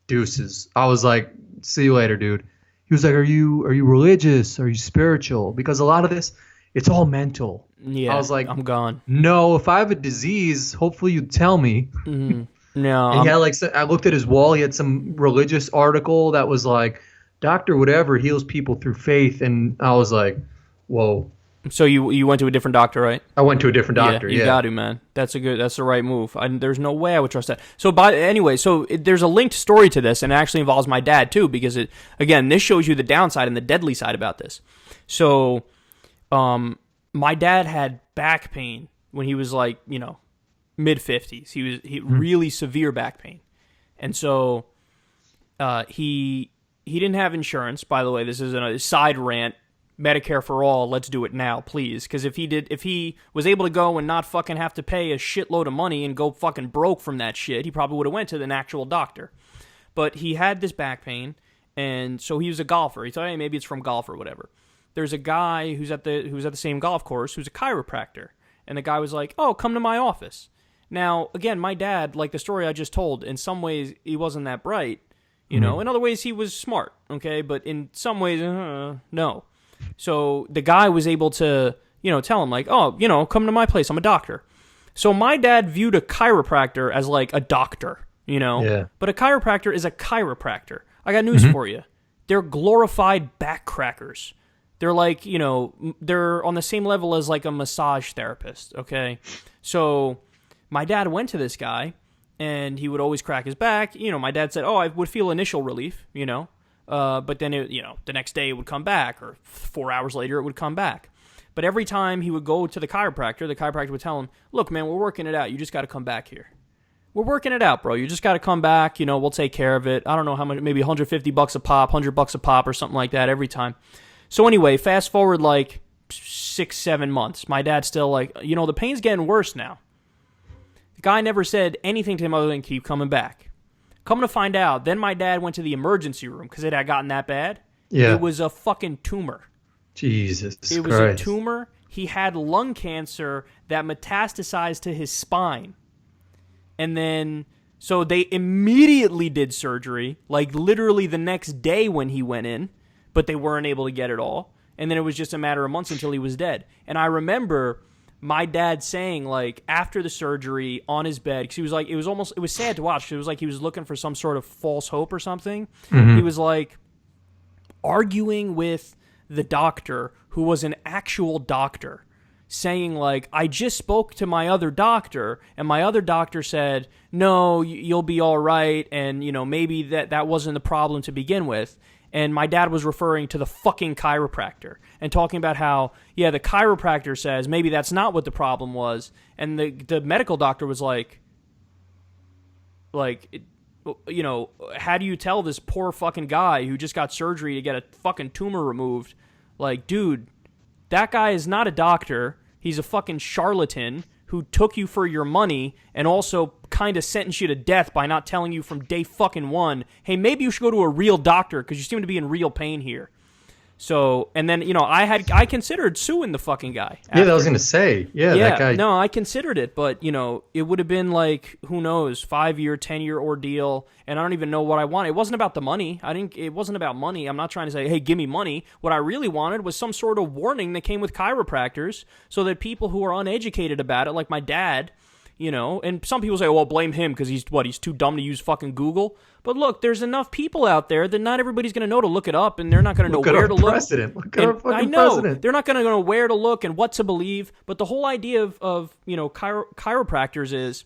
deuces. I was like, see you later, dude. He was like, are you religious? Are you spiritual? Because a lot of this, it's all mental. yeah, I was like, I'm gone. no, if I have a disease, hopefully you'd tell me. No, And he had like, I looked at his wall. He had some religious article that was like, Dr. Whatever heals people through faith. And I was like, whoa. So you went to a different doctor, right? I went to a different doctor. You got to, man. That's the right move. There's no way I would trust that. So there's a linked story to this, and it actually involves my dad too, because this shows you the downside and the deadly side about this. So, my dad had back pain when he was like, mid-50s. He really severe back pain, and so, he didn't have insurance. By the way, this is a side rant. Medicare for all, let's do it now, please. Because if he was able to go and not fucking have to pay a shitload of money and go fucking broke from that shit, he probably would have went to an actual doctor. But he had this back pain, and so he was a golfer. He thought, hey, maybe it's from golf or whatever. There's a guy who's at the same golf course who's a chiropractor, and the guy was like, oh, come to my office. Now, again, my dad, like the story I just told, in some ways he wasn't that bright, in other ways he was smart, okay, but in some ways, no. So the guy was able to, tell him like, oh, come to my place. I'm a doctor. So my dad viewed a chiropractor as like a doctor, Yeah. But a chiropractor is a chiropractor. I got news for you. They're glorified back crackers. They're like, they're on the same level as like a massage therapist. Okay. So my dad went to this guy and he would always crack his back. My dad said, oh, I would feel initial relief, but then, the next day it would come back, or 4 hours later it would come back. But every time he would go to the chiropractor would tell him, look, man, we're working it out. You just got to come back here. We're working it out, bro. You just got to come back. We'll take care of it. I don't know how much, maybe $150 a pop, $100 a pop or something like that every time. So anyway, fast forward like 6-7 months. My dad's still like, the pain's getting worse now. The guy never said anything to him other than keep coming back. Come to find out, then my dad went to the emergency room because it had gotten that bad. Yeah. It was a fucking tumor. Jesus Christ. It was a tumor. He had lung cancer that metastasized to his spine. And then, so they immediately did surgery, like literally the next day when he went in, but they weren't able to get it all. And then it was just a matter of months until he was dead. And I remember my dad saying, like, after the surgery on his bed, because he was like, it was sad to watch. It was like he was looking for some sort of false hope or something. He was like arguing with the doctor, who was an actual doctor, saying like, I just spoke to my other doctor, and my other doctor said, no, you'll be all right, and maybe that wasn't the problem to begin with. And my dad was referring to the fucking chiropractor and talking about how, yeah, the chiropractor says maybe that's not what the problem was. And the medical doctor was like, how do you tell this poor fucking guy who just got surgery to get a fucking tumor removed? Like, dude, that guy is not a doctor. He's a fucking charlatan who took you for your money and also kind of sentenced you to death by not telling you from day fucking one, hey, maybe you should go to a real doctor because you seem to be in real pain here. So, and then, I considered suing the fucking guy. Yeah, I was going to say. Yeah, that guy. No, I considered it, but, it would have been like, who knows, 5-year, 10-year ordeal, and I don't even know what I want. It wasn't about the money. It wasn't about money. I'm not trying to say, hey, give me money. What I really wanted was some sort of warning that came with chiropractors so that people who are uneducated about it, like my dad, and some people say, well, blame him because he's too dumb to use fucking Google. But look, there's enough people out there that not everybody's going to know to look it up, and they're not going to know where to look. Look at our fucking president. They're not going to know where to look and what to believe. But the whole idea of chiropractors is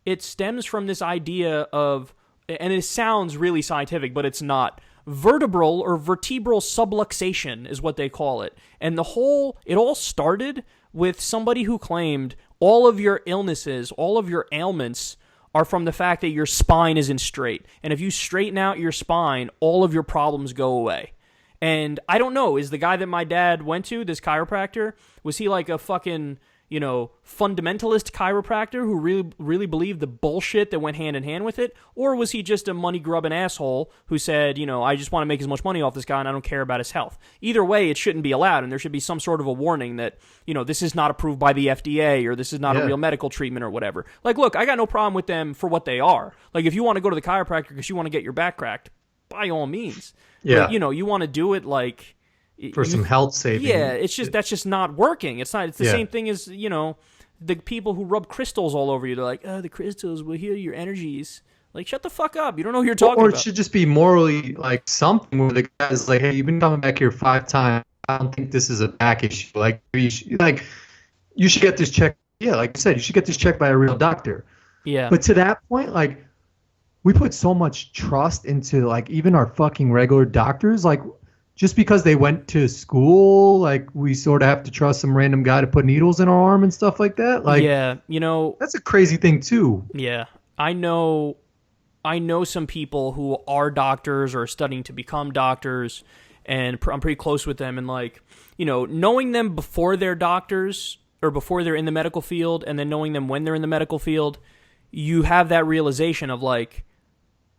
it stems from this idea of, and it sounds really scientific, but it's not. Vertebral or vertebral subluxation is what they call it. And it all started with somebody who claimed all of your illnesses, all of your ailments are from the fact that your spine isn't straight. And if you straighten out your spine, all of your problems go away. And I don't know, is the guy that my dad went to, this chiropractor, was he like a fucking, fundamentalist chiropractor who really believed the bullshit that went hand in hand with it? Or was he just a money-grubbing asshole who said, I just want to make as much money off this guy and I don't care about his health? Either way, it shouldn't be allowed, and there should be some sort of a warning that, this is not approved by the FDA or this is not a real medical treatment or whatever. Like, look, I got no problem with them for what they are. Like, if you want to go to the chiropractor because you want to get your back cracked, by all means. Yeah. But, you want to do it like... For some health saving. Yeah, that's just not working. It's the same thing as, the people who rub crystals all over you. They're like, the crystals will heal your energies. Like, shut the fuck up. You don't know who you're talking about. Or it should just be morally like something where the guy's like, hey, you've been coming back here 5 times. I don't think this is a back issue. Like, you should get this checked. Yeah, like you said, you should get this checked by a real doctor. Yeah. But to that point, like, we put so much trust into, like, even our fucking regular doctors. Like, just because they went to school, like, we sort of have to trust some random guy to put needles in our arm and stuff like that. Like, yeah, that's a crazy thing too. Yeah, I know some people who are doctors or are studying to become doctors, and I'm pretty close with them. And like, knowing them before they're doctors or before they're in the medical field, and then knowing them when they're in the medical field, you have that realization of like,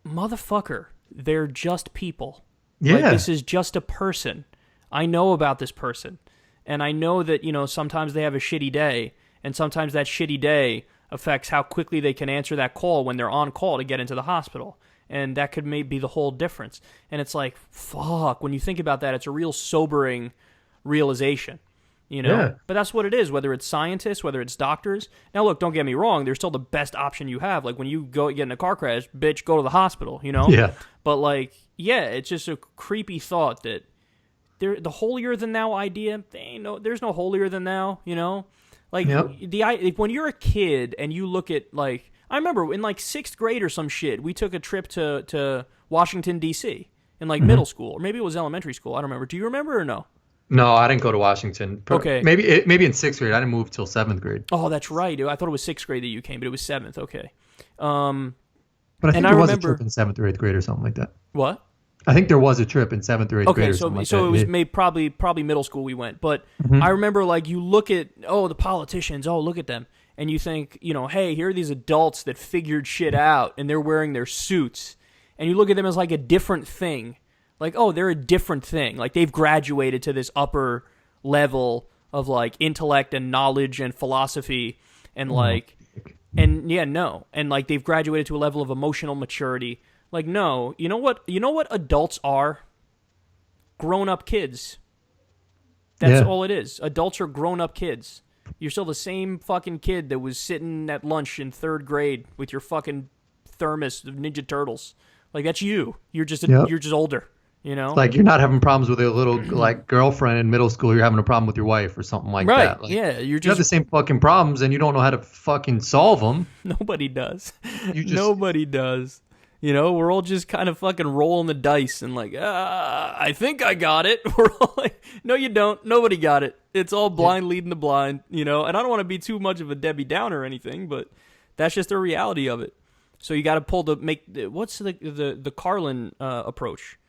motherfucker, they're just people. Yeah. Like, this is just a person. I know about this person. And I know that, sometimes they have a shitty day. And sometimes that shitty day affects how quickly they can answer that call when they're on call to get into the hospital. And that could maybe be the whole difference. And it's like, fuck, when you think about that, it's a real sobering realization. Yeah. But that's what it is, whether it's scientists, whether it's doctors. Now, look, don't get me wrong. They're still the best option you have. Like, when you get in a car crash, bitch, go to the hospital, Yeah. But, like, yeah, it's just a creepy thought that the holier-than-thou idea, there's no holier-than-thou, Like, when you're a kid and you look at, like, I remember in, like, 6th grade or some shit, we took a trip to Washington, D.C. in, like, middle school. Or maybe it was elementary school. I don't remember. Do you remember or no? No, I didn't go to Washington. Okay. Maybe in 6th grade. I didn't move till 7th grade. Oh, that's right. I thought it was 6th grade that you came, but it was 7th. Okay. But I think there was a trip in 7th or 8th grade or something like that. What? I think there was a trip in 7th or 8th grade or something like that. So it was maybe probably middle school we went. But I remember, like, you look at, the politicians, look at them. And you think, hey, here are these adults that figured shit out, and they're wearing their suits. And you look at them as, like, a different thing. Like, they're a different thing. Like, they've graduated to this upper level of, like, intellect and knowledge and philosophy and, like, and, yeah, no. And, like, they've graduated to a level of emotional maturity. Like, no. You know what adults are? Grown-up kids. That's all it is. Adults are grown-up kids. You're still the same fucking kid that was sitting at lunch in 3rd grade with your fucking thermos of Ninja Turtles. Like, that's you. You're just you're just older. Like, you're not having problems with your little, like, girlfriend in middle school. You're having a problem with your wife or something like that. Like, yeah. You have the same fucking problems and you don't know how to fucking solve them. Nobody does. Nobody does. We're all just kind of fucking rolling the dice and like, I think I got it. We're all like, no, you don't. Nobody got it. It's all blind leading the blind, And I don't want to be too much of a Debbie Downer or anything, but that's just the reality of it. So you got to what's the Carlin approach?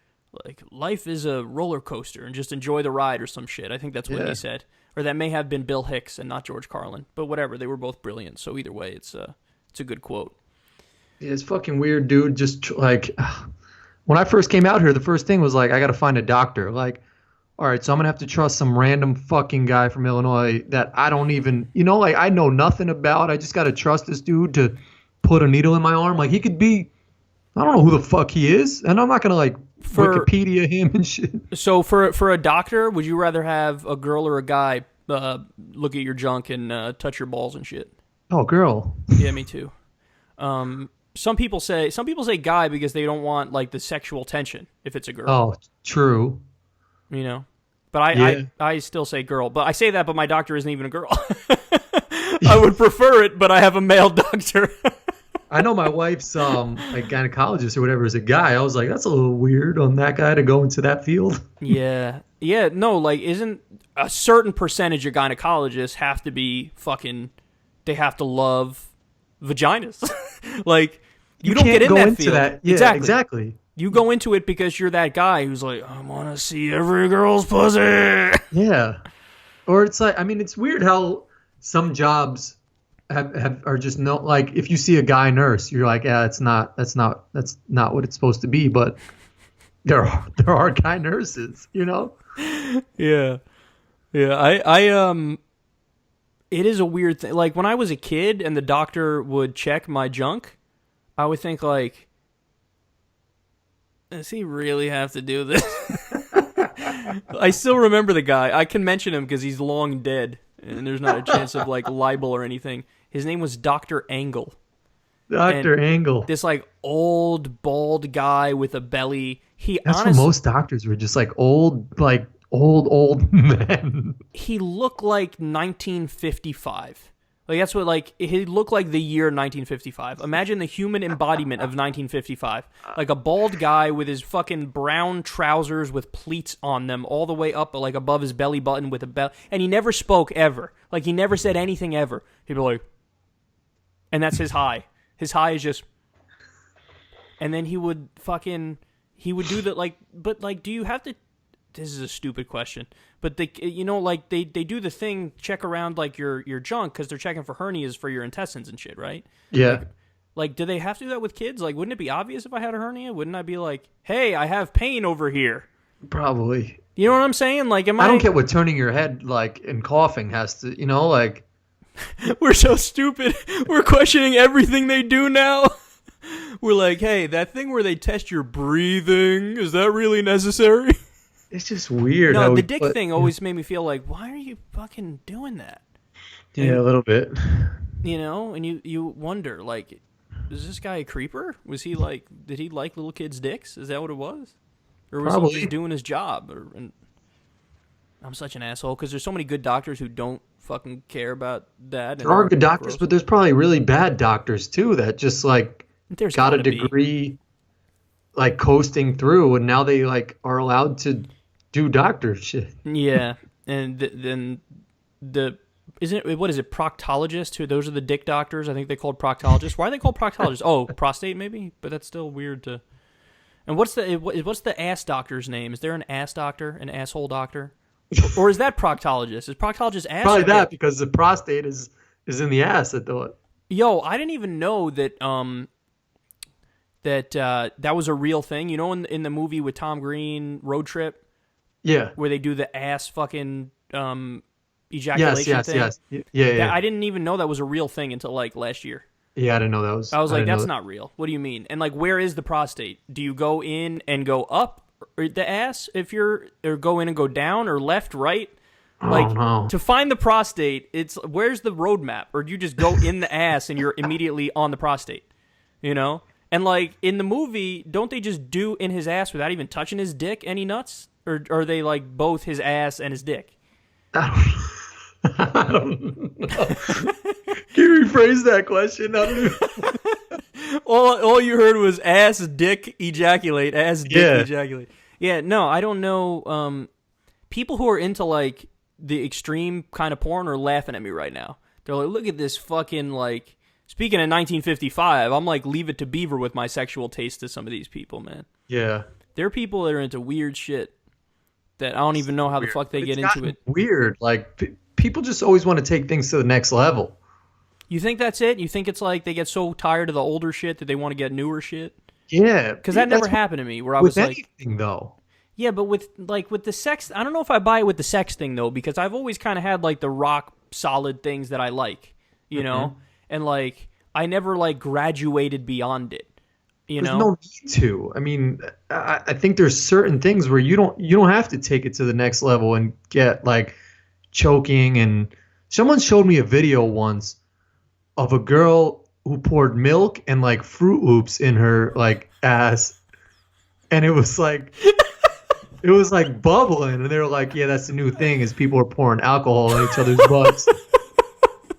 Like, life is a roller coaster and just enjoy the ride or some shit. I think that's what he said. Or that may have been Bill Hicks and not George Carlin. But whatever, they were both brilliant. So either way, it's a good quote. Yeah, it's fucking weird, dude. Just like, when I first came out here, the first thing was like, I got to find a doctor. Like, all right, so I'm going to have to trust some random fucking guy from Illinois that I don't even, like, I know nothing about. I just got to trust this dude to put a needle in my arm. Like, he could be, I don't know who the fuck he is. And I'm not going to, like, Wikipedia him and shit. So for a doctor, would you rather have a girl or a guy look at your junk and touch your balls and shit? Oh, girl. Yeah, me too. Some people say guy because they don't want, like, the sexual tension if it's a girl. Oh, true. But I still say girl. But I say that, but my doctor isn't even a girl. I would prefer it, but I have a male doctor. I know my wife's like gynecologist or whatever is a guy. I was like, that's a little weird on that guy to go into that field. Yeah. No, like, isn't a certain percentage of gynecologists have to be fucking they have to love vaginas. Like, you don't can't get in go that into field. that. Yeah, exactly. You go into it because you're that guy who's like, I want to see every girl's pussy. Yeah. Or it's like, I mean, it's weird how some jobs are just no, like, if you see a guy nurse, you're like, yeah, that's not what it's supposed to be. But there are guy nurses, you know? Yeah. Yeah. It is a weird thing. Like, when I was a kid and the doctor would check my junk, I would think, like, does he really have to do this? I still remember the guy. I can mention him because he's long dead, and there's not a chance of, like, libel or anything. His name was Dr. Angle. Dr. Angle. This, like, old, bald guy with a belly. That's what most doctors were, just, like, old men. He looked like 1955. Like, that's what, like, he looked like the year 1955. Imagine the human embodiment of 1955. Like a bald guy with his fucking brown trousers with pleats on them all the way up, like, above his belly button with a bell. And he never spoke ever. Like, he never said anything ever. He'd be like, and that's his high. His high is just, and then he would do that, like, but, like, do you have to, this is a stupid question, but they, you know, like, they do the thing, check around, like, your junk, because they're checking for hernias for your intestines and shit, right? Yeah. Like, do they have to do that with kids? Like, wouldn't it be obvious if I had a hernia? Wouldn't I be like, hey, I have pain over here? Probably. You know what I'm saying? Like, I don't get what turning your head, like, and coughing has to, you know, like. We're so stupid. We're questioning everything they do now. We're like, hey, that thing where they test your breathing, is that really necessary? It's just weird. No, the dick thing always made me feel like, why are you fucking doing that? Yeah, a little bit. You know, and you wonder, like, is this guy a creeper? Was he like, did he like little kids' dicks? Is that what it was? Or was Probably. he just doing his job? And I'm such an asshole because there's so many good doctors who don't fucking care about that. There are good doctors, but there's probably really bad doctors too that just, like, got a degree, like, coasting through, and now they, like, are allowed to do doctor shit. Yeah, and then what is it, proctologists? Who, those are the dick doctors? I think they're called proctologists. Why are they called proctologists? Oh, prostate maybe, but that's still weird to. And what's the ass doctor's name? Is there an ass doctor, an asshole doctor, or is that proctologist? Is proctologist ass? Probably that, because the prostate is in the ass at the. Yo, I didn't even know that that was a real thing. You know, in the movie with Tom Green, Road Trip. Yeah. Where they do the ass fucking ejaculation thing. Yes. Yeah. I didn't even know that was a real thing until, like, last year. Yeah, I didn't know that was. I was like, that's not real. What do you mean? And, like, where is the prostate? Do you go in and go up the ass or go in and go down, or left, right? Like, no. To find the prostate, where's the roadmap? Or do you just go in the ass and you're immediately on the prostate? You know? And, like, in the movie, don't they just do in his ass without even touching his dick any nuts? Or are they, like, both his ass and his dick? I don't know. Can you rephrase that question? I don't know. All you heard was ass, dick, ejaculate, ass, dick, ejaculate. Yeah, no, I don't know. People who are into, like, the extreme kind of porn are laughing at me right now. They're like, look at this fucking, like, speaking of 1955, I'm like, Leave It to Beaver with my sexual taste to some of these people, man. Yeah. There are people that are into weird shit that I don't even know how the fuck they get into it. Weird. Like, people just always want to take things to the next level. You think that's it? You think it's like they get so tired of the older shit that they want to get newer shit? Yeah. Because that never happened to me where I was like... With anything, though. Yeah, but with the sex... I don't know if I buy it with the sex thing, though, because I've always kind of had, like, the rock solid things that I like, you know? And, like, I never, like, graduated beyond it. You know? There's no need to. I mean, I think there's certain things where you don't have to take it to the next level and get, like, choking. And someone showed me a video once of a girl who poured milk and, like, Fruit Loops in her, like, ass, and it was like bubbling, and they were like, yeah, that's the new thing, is people are pouring alcohol in each other's butts.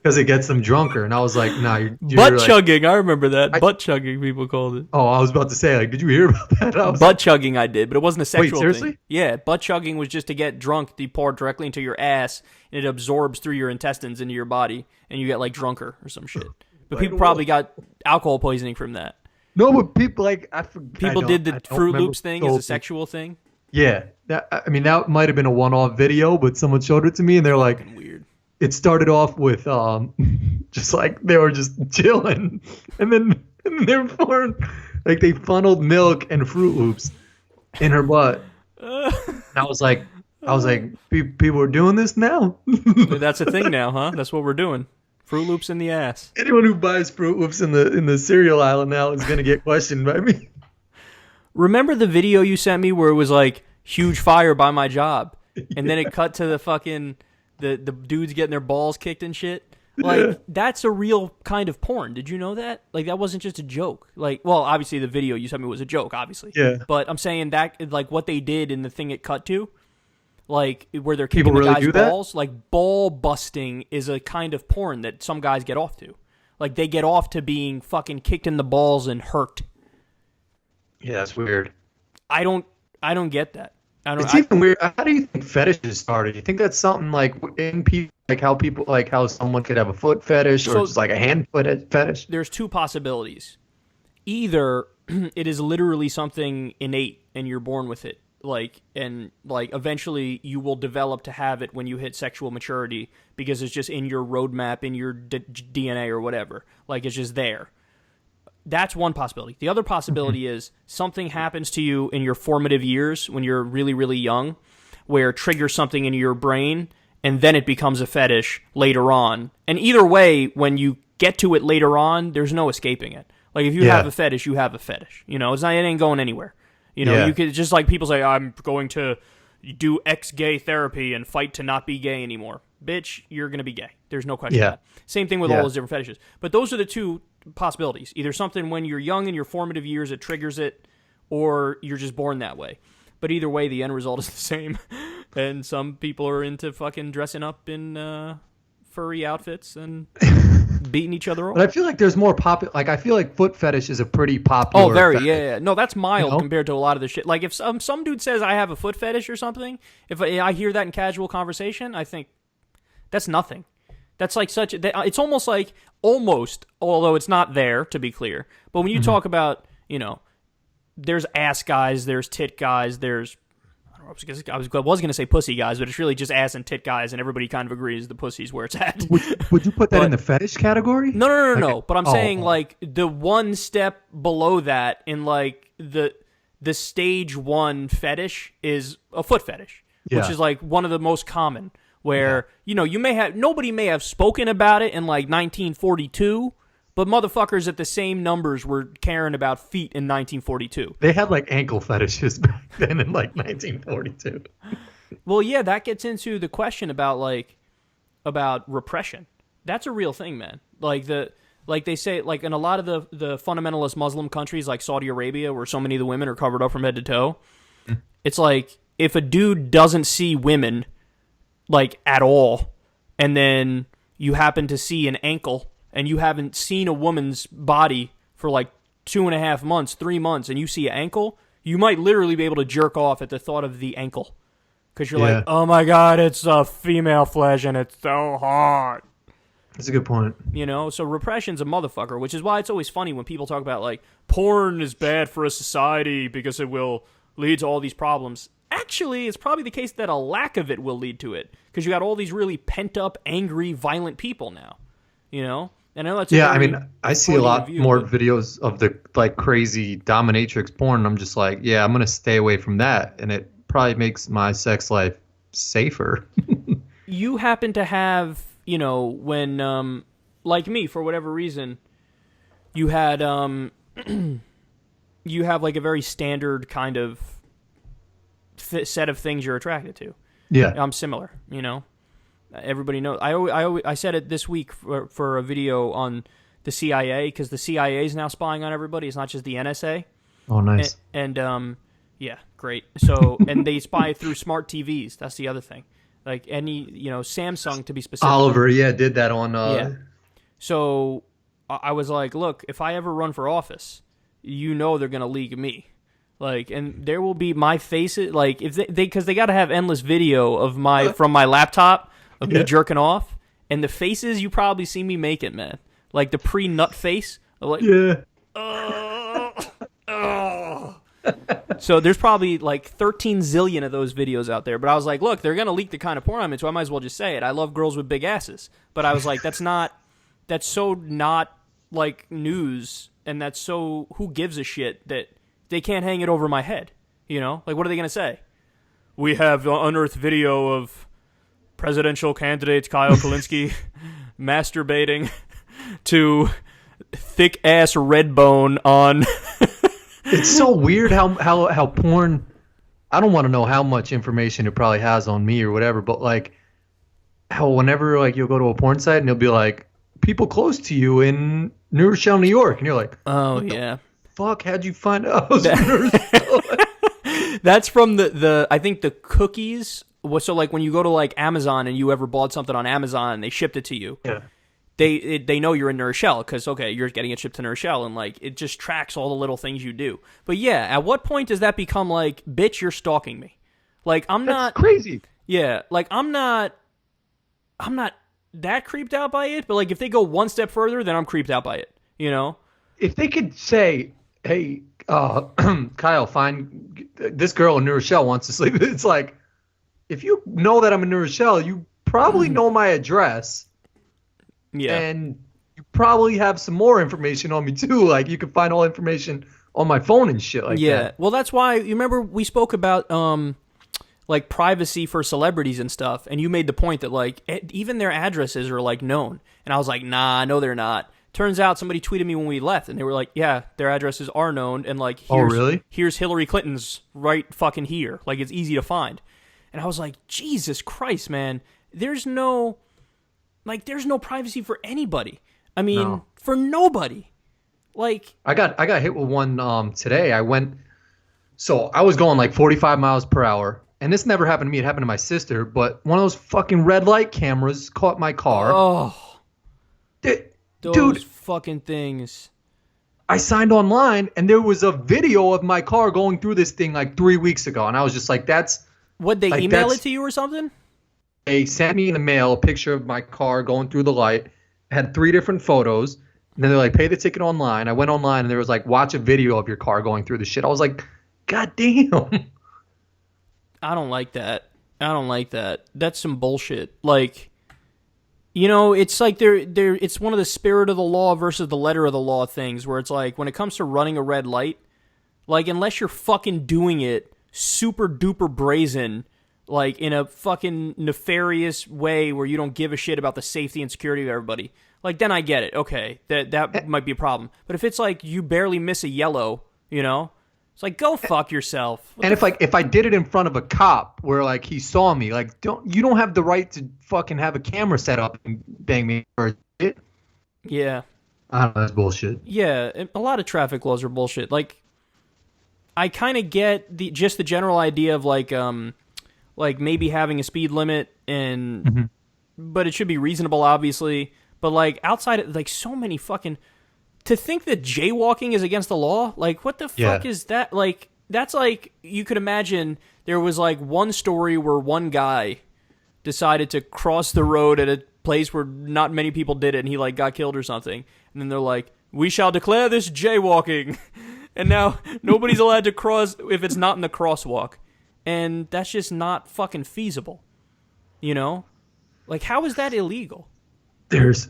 because it gets them drunker. And I was like, nah, you're Butt like, chugging, I remember that. Butt chugging, people called it. oh, I was about to say, like, did you hear about that? I was Butt chugging, I did, but it wasn't a wait, sexual seriously? thing. Yeah, butt chugging was just to get drunk, you pour it directly into your ass, and it absorbs through your intestines into your body, and you get like drunker or some shit. But people probably got alcohol poisoning from that. No, but people like People did the Fruit Loops thing as a sexual thing. Yeah, I mean that might have been a one-off video, but someone showed it to me, and they're like, Weird. It started off with just like they were just chilling, and then they were pouring, like they funneled milk and Fruit Loops in her butt. I was like, people are doing this now. That's a thing now, huh? That's what we're doing. Fruit Loops in the ass. Anyone who buys Fruit Loops in the cereal aisle now is gonna get questioned by me. Remember the video you sent me where it was like huge fire by my job, and then it cut to the fucking the dudes getting their balls kicked and shit. Like that's a real kind of porn. Did you know that? Like that wasn't just a joke. Like, well, obviously the video you sent me was a joke, obviously. Yeah. But I'm saying that like what they did in the thing it cut to, like where they're kicking People the really guy's do that? balls, like ball busting is a kind of porn that some guys get off to. Like they get off to being fucking kicked in the balls and hurt. Yeah, that's weird. I don't get that. It's even weird. How do you think fetishes started? Do you think that's something like in people, like how someone could have a foot fetish or just like a hand fetish? There's two possibilities. Either it is literally something innate and you're born with it, and eventually you will develop to have it when you hit sexual maturity because it's just in your roadmap, in your DNA or whatever. Like it's just there. That's one possibility. The other possibility is something happens to you in your formative years when you're really, really young, where it triggers something in your brain, and then it becomes a fetish later on. And either way, when you get to it later on, there's no escaping it. Like if you have a fetish, you have a fetish. You know, it ain't going anywhere. You know, you could just like people say, I'm going to do ex-gay therapy and fight to not be gay anymore. Bitch, you're going to be gay. There's no question of that. Same thing with all those different fetishes. But those are the two possibilities. Either something when you're young in your formative years, it triggers it, or you're just born that way. But either way, the end result is the same. And some people are into fucking dressing up in furry outfits and beating each other up. But I feel like there's more popular. Like I feel like foot fetish is a pretty popular. Oh, very, fetish. yeah. No, that's mild You know? compared to a lot of the shit. Like if some dude says I have a foot fetish or something, if I hear that in casual conversation, I think that's nothing. That's like it's almost like, although it's not there, to be clear. But when you talk about, you know, there's ass guys, there's tit guys, there's, I was going to say pussy guys, but it's really just ass and tit guys, and everybody kind of agrees the pussy's where it's at. Would you put that in the fetish category? No. But I'm saying, like, the one step below that in, like, the stage one fetish is a foot fetish, which is, like, one of the most common. Where, you know, nobody may have spoken about it in like 1942, but motherfuckers at the same numbers were caring about feet in 1942. They had like ankle fetishes back then in like 1942. Well, yeah, that gets into the question about repression. That's a real thing, man. Like they say, like in a lot of the fundamentalist Muslim countries like Saudi Arabia, where so many of the women are covered up from head to toe, it's like if a dude doesn't see women like at all, and then you happen to see an ankle, and you haven't seen a woman's body for like 2.5 months, 3 months, and you see an ankle, you might literally be able to jerk off at the thought of the ankle. Because you're like, oh my god, it's female flesh, and it's so hot. That's a good point. You know, so repression's a motherfucker, which is why it's always funny when people talk about, like, porn is bad for a society because it will lead to all these problems. Actually, it's probably the case that a lack of it will lead to it, because you got all these really pent-up, angry, violent people now, you know? And I know that's I mean, I see a lot more videos of the, like, crazy dominatrix porn, and I'm just like, yeah, I'm going to stay away from that, and it probably makes my sex life safer. You happen to have, you know, when, like me, for whatever reason, you had, you have, like, a very standard kind of set of things you're attracted to. Yeah, I'm similar. You know, everybody knows. I said it this week for a video on the CIA, because the CIA is now spying on everybody. It's not just the NSA. Oh, nice. And yeah, great. So and they spy through smart TVs. That's the other thing. like any Samsung to be specific. Oliver, yeah, did that on. Yeah. So I was like, look, if I ever run for office, they're gonna leak me. Like, and there will be my faces, like, if because they got to have endless video of from my laptop of me jerking off, and the faces you probably see me making, man, like the pre-nut face, like, So there's probably like 13 zillion of those videos out there. But I was like, look, they're gonna leak the kind of porn I'm into. I might as well just say it. I love girls with big asses. But I was like, that's so not like news, and that's so who gives a shit that. They can't hang it over my head, Like, what are they going to say? We have unearthed video of presidential candidate Kyle Kalinske masturbating to thick-ass Redbone on... It's so weird how porn... I don't want to know how much information it probably has on me or whatever, but, like, how whenever, like, you'll go to a porn site and they'll be like, people close to you in New Rochelle, New York, and you're like... Oh, yeah. Fuck, how'd you find out? That's from the I think the cookies. So like when you go to like Amazon and you ever bought something on Amazon and they shipped it to you, they know you're in New Rochelle because you're getting it shipped to New Rochelle, and like it just tracks all the little things you do. But yeah, at what point does that become like, bitch, you're stalking me? Like That's crazy. Yeah, like I'm not that creeped out by it, but like if they go one step further, then I'm creeped out by it. If they could say, hey, Kyle, find this girl in New Rochelle wants to sleep. It's like, if you know that I'm in New Rochelle, you probably know my address. Yeah. And you probably have some more information on me too. Like you can find all information on my phone and shit like that. Yeah. Well, that's why, you remember we spoke about like privacy for celebrities and stuff, and you made the point that like even their addresses are like known. And I was like, nah, no, they're not. Turns out somebody tweeted me when we left, and they were like, yeah, their addresses are known, and like, here's Hillary Clinton's right fucking here. Like, it's easy to find. And I was like, Jesus Christ, man. There's no privacy for anybody. I mean, for nobody. Like, I got hit with one today. I was going like 45 miles per hour, and this never happened to me. It happened to my sister, but one of those fucking red light cameras caught my car. Oh. Those fucking things. I signed online, and there was a video of my car going through this thing like 3 weeks ago, and I was just like, that's... Would they email it to you or something? They sent me in the mail a picture of my car going through the light. It had 3 different photos, and then they're like, pay the ticket online. I went online, and there was like, watch a video of your car going through the shit. I was like, God damn. I don't like that. That's some bullshit. Like... it's like it's one of the spirit of the law versus the letter of the law things, where it's like, when it comes to running a red light, like, unless you're fucking doing it super duper brazen, like in a fucking nefarious way where you don't give a shit about the safety and security of everybody, like, then I get it. Okay, that might be a problem. But if it's like you barely miss a yellow, it's like, go fuck yourself. And if I did it in front of a cop where like he saw me, like you don't have the right to fucking have a camera set up and bang me for it. Yeah. I don't know, that's bullshit. Yeah, a lot of traffic laws are bullshit. Like, I kind of get the general idea of like maybe having a speed limit and but it should be reasonable, obviously. But like outside of like so many fucking... To think that jaywalking is against the law, like, what the fuck is that? Like, that's like, you could imagine there was like one story where one guy decided to cross the road at a place where not many people did it, and he like got killed or something. And then they're like, we shall declare this jaywalking. And now nobody's allowed to cross if it's not in the crosswalk. And that's just not fucking feasible. Like, how is that illegal? There's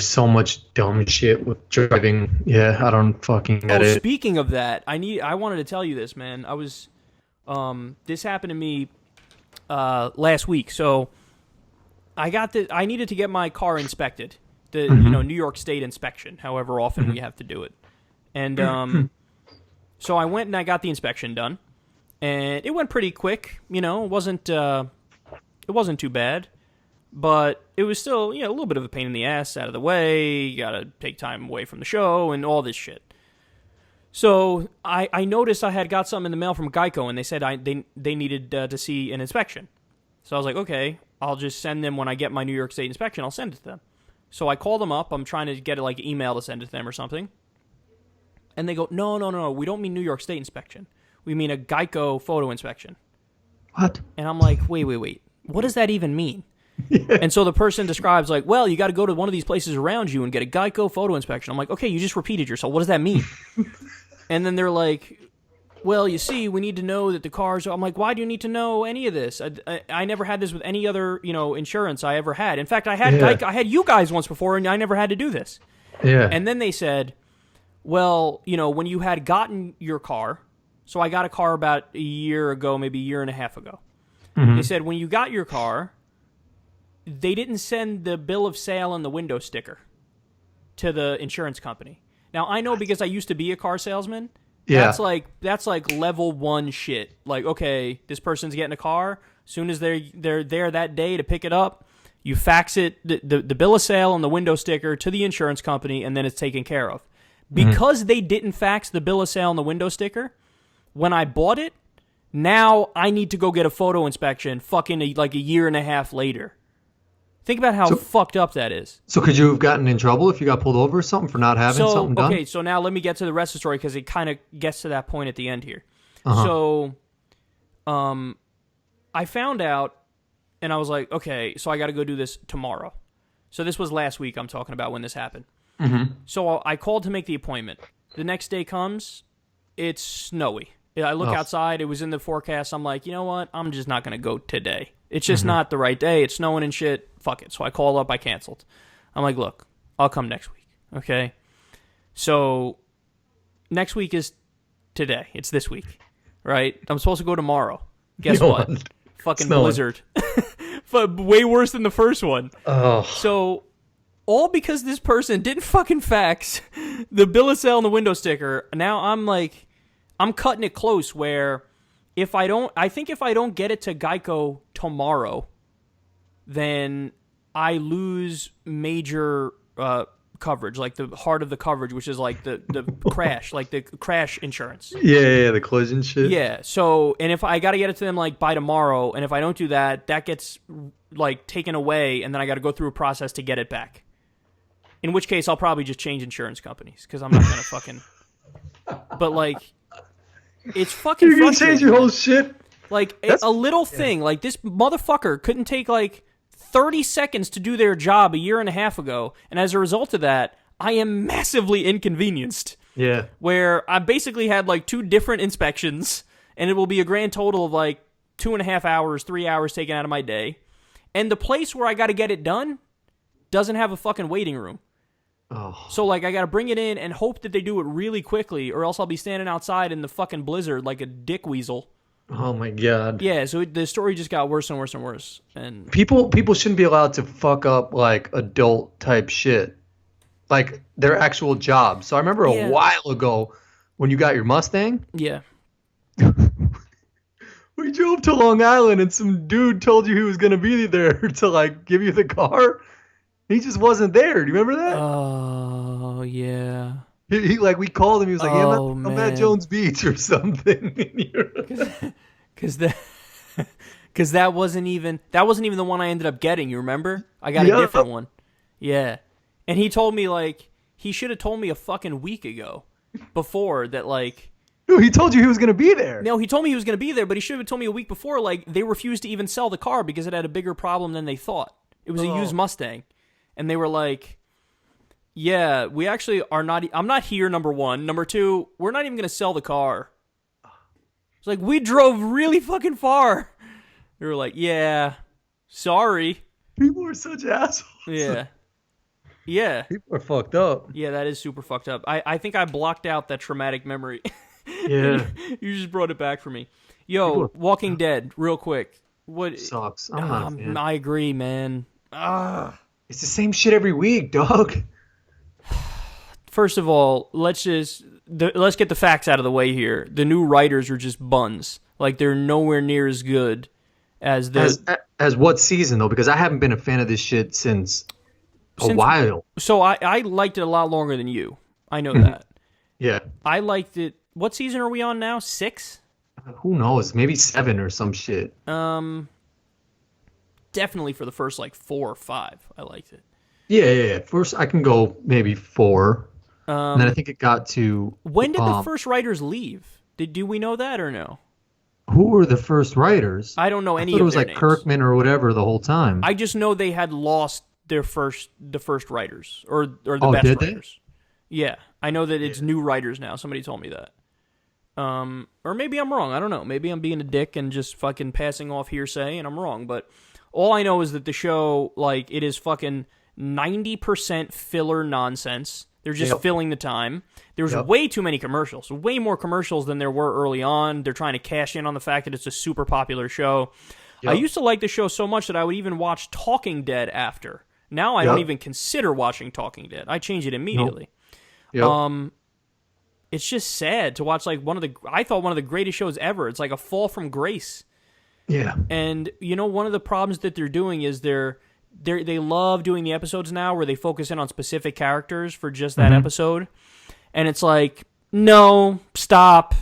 so much dumb shit with driving. Yeah, I don't fucking get it. Speaking of that, I wanted to tell you this, man. I was this happened to me last week. So I needed to get my car inspected. The New York State inspection, however often we have to do it. And so I went and I got the inspection done. And it went pretty quick, it wasn't too bad. But it was still, a little bit of a pain in the ass, out of the way. You gotta take time away from the show and all this shit. So I noticed I had got something in the mail from Geico, and they said they needed to see an inspection. So I was like, okay, I'll just send them when I get my New York State inspection. I'll send it to them. So I call them up. I'm trying to get like email to send it to them or something. And they go, no. We don't mean New York State inspection. We mean a Geico photo inspection. What? And I'm like, wait. What does that even mean? And so the person describes like, well, you got to go to one of these places around you and get a Geico photo inspection. I'm like, okay, you just repeated yourself. What does that mean? And then they're like, well, you see, we need to know that the cars are... I'm like, why do you need to know any of this? I never had this with any other, insurance I ever had. In fact, I had you guys once before, and I never had to do this. Yeah. And then they said, well, when you had gotten your car... So I got a car about a year ago, maybe a year and a half ago. Mm-hmm. They said, when you got your car, they didn't send the bill of sale and the window sticker to the insurance company. Now, I know because I used to be a car salesman... Yeah. That's like level 1 shit. Like, okay, this person's getting a car. As soon as they're there that day to pick it up, you fax it, the bill of sale and the window sticker to the insurance company, and then it's taken care of. Because they didn't fax the bill of sale and the window sticker, when I bought it, now I need to go get a photo inspection fucking like a year and a half later. Think about how fucked up that is. So could you have gotten in trouble if you got pulled over or something for not having something done? Okay, so now let me get to the rest of the story because it kind of gets to that point at the end here. Uh-huh. So I found out, and I was like, okay, so I got to go do this tomorrow. So this was last week I'm talking about when this happened. Mm-hmm. So I called to make the appointment. The next day comes, it's snowy. I look outside, it was in the forecast. I'm like, you know what? I'm just not going to go today. It's just not the right day. It's snowing and shit. Fuck it. So I called up. I canceled. I'm like, look, I'll come next week. Okay? So next week is today. It's this week. Right? I'm supposed to go tomorrow. Guess what? Fucking snowing. Blizzard. Way worse than the first one. Oh. So all because this person didn't fucking fax the bill of sale and the window sticker. Now I'm cutting it close where if I don't get it to Geico tomorrow, then I lose major coverage, like the heart of the coverage, which is like the crash, like the crash insurance. Yeah, the collision shit. Yeah. So, and if I got to get it to them like by tomorrow, and if I don't do that, that gets like taken away, and then I got to go through a process to get it back. In which case, I'll probably just change insurance companies because I'm not gonna fucking. But like. It's fucking You're gonna change your whole shit? Like, a little thing. Like, this motherfucker couldn't take, 30 seconds to do their job a year and a half ago, and as a result of that, I am massively inconvenienced. Yeah. Where I basically had, 2 different inspections, and it will be a grand total of, 2.5 hours, 3 hours taken out of my day. And the place where I gotta get it done doesn't have a fucking waiting room. Oh. So, I got to bring it in and hope that they do it really quickly, or else I'll be standing outside in the fucking blizzard like a dick weasel. Oh, my God. Yeah, so the story just got worse and worse and worse. And people shouldn't be allowed to fuck up, adult-type shit. Their actual job. So I remember a while ago when you got your Mustang. Yeah. We drove to Long Island, and some dude told you he was going to be there to, give you the car. He just wasn't there. Do you remember that? Oh, yeah. He we called him. He was like, I'm at Jones Beach or something. Because that wasn't even the one I ended up getting. You remember? I got a different one. Yeah. And he told me, he should have told me a fucking week ago before that, No, he told you he was going to be there. No, he told me he was going to be there, but he should have told me a week before, they refused to even sell the car because it had a bigger problem than they thought. It was a used Mustang. And they were like, yeah, we actually are not... I'm not here, number one. Number two, we're not even going to sell the car. It's like, we drove really fucking far. They were like, yeah, sorry. People are such assholes. Yeah. Yeah. People are fucked up. Yeah, that is super fucked up. I think I blocked out that traumatic memory. Yeah. You just brought it back for me. Yo, Walking Dead, real quick. What sucks. I'm not a fan. I agree, man. It's the same shit every week, dog. First of all, let's get the facts out of the way here. The new writers are just buns. They're nowhere near as good as as what season though? Because I haven't been a fan of this shit since a while. So I liked it a lot longer than you. I know that. Yeah. I liked it. What season are we on now? 6? Who knows? Maybe 7 or some shit. definitely for the first like 4 or 5, I liked it. Yeah. First, I can go maybe 4, and then I think it got to. When did the first writers leave? Do we know that or no? Who were the first writers? I don't know any I thought of it was their like names. Kirkman or whatever the whole time. I just know they had lost the first writers or the best did writers. Yeah, I know that it's new writers now. Somebody told me that. Or maybe I'm wrong. I don't know. Maybe I'm being a dick and just fucking passing off hearsay, and I'm wrong. But all I know is that the show, like, it is fucking 90% filler nonsense. They're just filling the time. There's way too many commercials. Way more commercials than there were early on. They're trying to cash in on the fact that it's a super popular show. I used to like the show so much that I would even watch Talking Dead after. Now I don't even consider watching Talking Dead. I change it immediately. It's just sad to watch like one of the greatest shows ever. It's like a fall from grace. Yeah. And you know, one of the problems that they're doing is they love doing the episodes now where they focus in on specific characters for just that episode. And it's like, no, stop.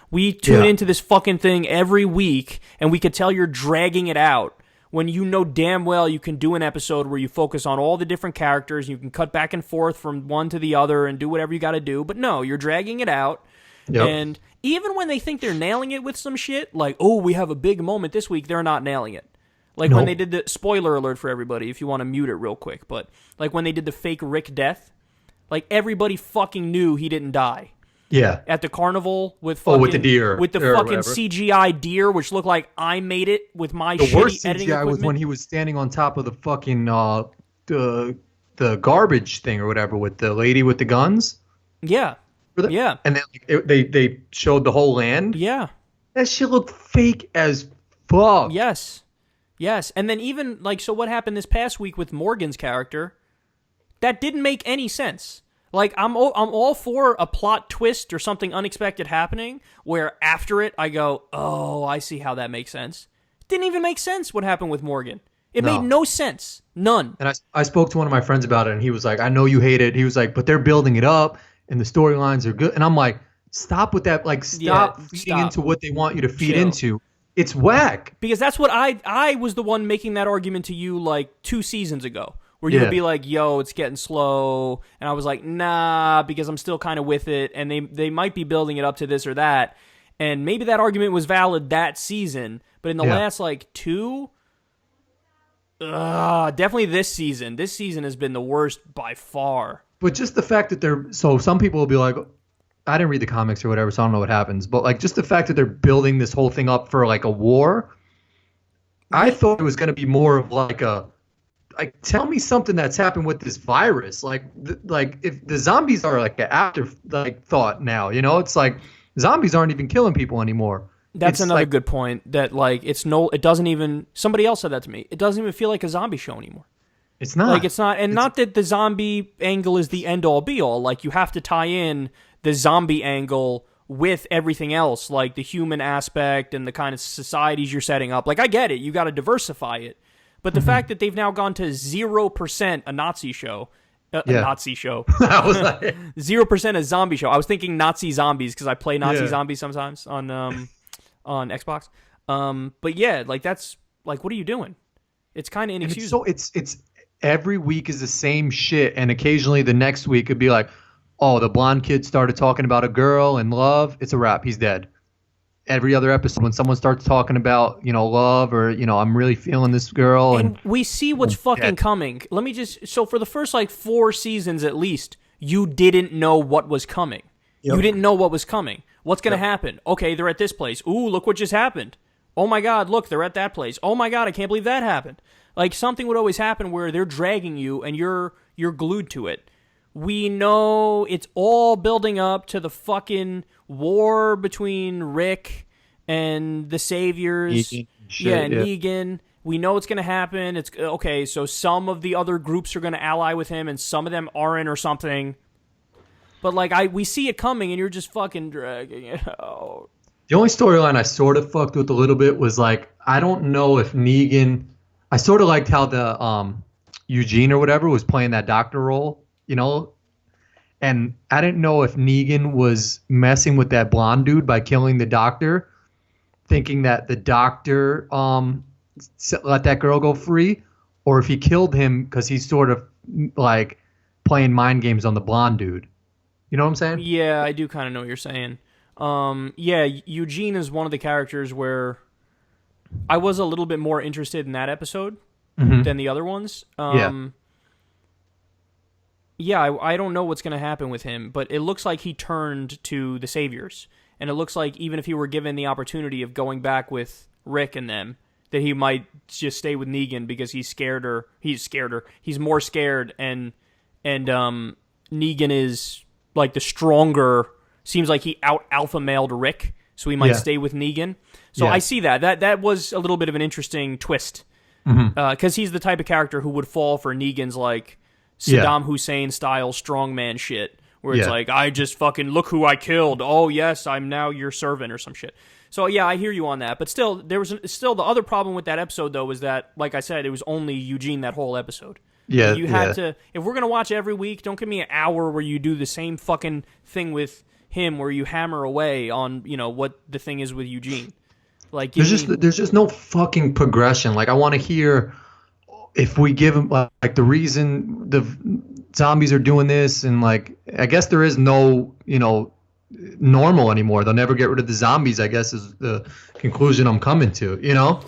We tune into this fucking thing every week, and we could tell you're dragging it out when you know damn well you can do an episode where you focus on all the different characters, you can cut back and forth from one to the other and do whatever you got to do. But no, you're dragging it out. And even when they think they're nailing it with some shit, like, oh, we have a big moment this week, they're not nailing it. Like when they did the spoiler alert for everybody, if you want to mute it real quick, but like when they did the fake Rick death, like everybody fucking knew he didn't die. Yeah. At the carnival with fucking, with the deer. With the fucking CGI deer, which looked like I made it with my shitty editing equipment. The worst CGI was when he was standing on top of the fucking the garbage thing or whatever with the lady with the guns. Yeah. Yeah. And then they showed the whole land. Yeah. That shit looked fake as fuck. Yes. And then even like, so what happened this past week with Morgan's character? That didn't make any sense. Like, I'm all for a plot twist or something unexpected happening where after it I go, oh, I see how that makes sense. It didn't even make sense what happened with Morgan. It made no sense. None. And I spoke to one of my friends about it, and he was like, I know you hate it. He was like, but they're building it up, and the storylines are good. And I'm like, stop with that. Like, stop feeding into what they want you to feed into. It's whack. Because that's what I was the one making that argument to you like 2 seasons ago. Where you would be like, yo, it's getting slow. And I was like, nah, because I'm still kind of with it. And they might be building it up to this or that. And maybe that argument was valid that season. But in the last, like, 2, definitely this season. This season has been the worst by far. But just the fact that so some people will be like, I didn't read the comics or whatever, so I don't know what happens. But, like, just the fact that they're building this whole thing up for, like, a war, I thought it was going to be more of, like, tell me something that's happened with this virus. Like if the zombies are like an after thought now, you know, it's like zombies aren't even killing people anymore. That's another good point. That like it doesn't even. Somebody else said that to me. It doesn't even feel like a zombie show anymore. It's not. Like it's not, and not that the zombie angle is the end all be all. Like you have to tie in the zombie angle with everything else, like the human aspect and the kind of societies you're setting up. Like I get it. You got to diversify it. But the fact that they've now gone to 0% a Nazi show, a Nazi show, 0% a zombie show. I was thinking Nazi zombies because I play Nazi zombies sometimes on Xbox. But yeah, like that's like, what are you doing? It's kind of inexcusable. It's every week is the same shit, and occasionally the next week it'd be like, oh, the blonde kid started talking about a girl and love. It's a wrap. He's dead. Every other episode when someone starts talking about, you know, love or, you know, I'm really feeling this girl. And we see what's fucking coming. Let me so for the first like 4 seasons at least, you didn't know what was coming. Yep. You didn't know what was coming. What's going to happen? Okay, they're at this place. Ooh, look what just happened. Oh my God, look, they're at that place. Oh my God, I can't believe that happened. Like something would always happen where they're dragging you and you're glued to it. We know it's all building up to the fucking war between Rick and the Saviors. Negan. We know it's going to happen. It's okay, so some of the other groups are going to ally with him and some of them aren't or something. But like we see it coming and you're just fucking dragging it out. The only storyline I sort of fucked with a little bit was like, I don't know if Negan, I sort of liked how the Eugene or whatever was playing that doctor role. You know, and I didn't know if Negan was messing with that blonde dude by killing the doctor, thinking that the doctor let that girl go free, or if he killed him because he's sort of like playing mind games on the blonde dude. You know what I'm saying? Yeah, I do kind of know what you're saying. Yeah, Eugene is one of the characters where I was a little bit more interested in that episode than the other ones. Yeah, I don't know what's going to happen with him, but it looks like he turned to the Saviors. And it looks like even if he were given the opportunity of going back with Rick and them, that he might just stay with Negan because he's more scared, and Negan is like the stronger. Seems like he out alpha mailed Rick, so he might stay with Negan. So I see that was a little bit of an interesting twist, because he's the type of character who would fall for Negan's like Saddam Hussein style strongman shit, where it's like, I just fucking look who I killed. Oh yes, I'm now your servant or some shit. So yeah, I hear you on that. But still, there was the other problem with that episode though was that, like I said, it was only Eugene that whole episode. Yeah, you had to. If we're gonna watch every week, don't give me an hour where you do the same fucking thing with him, where you hammer away on what the thing is with Eugene. Like there's just no fucking progression. Like I want to hear if we give him like the reason the zombies are doing this, and like I guess there is no normal anymore. They'll never get rid of the zombies, I guess, is the conclusion I'm coming to.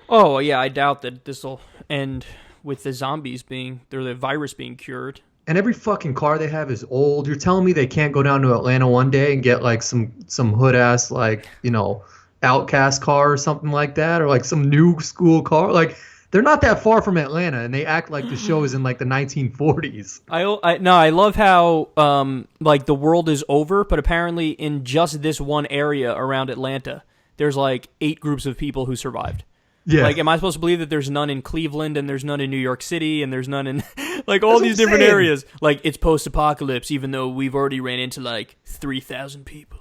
Oh yeah, I doubt that this will end with the zombies the virus being cured. And every fucking car they have is old. You're telling me they can't go down to Atlanta one day and get like some hood ass Outcast car or something like that, or like some new school car. Like they're not that far from Atlanta, and they act like the show is in like the 1940s. I love how like the world is over, but apparently in just this one area around Atlanta, there's like 8 groups of people who survived. Yeah. Like, am I supposed to believe that there's none in Cleveland, and there's none in New York City, and there's none in like all these different areas? Like, it's post-apocalypse, even though we've already ran into like 3,000 people.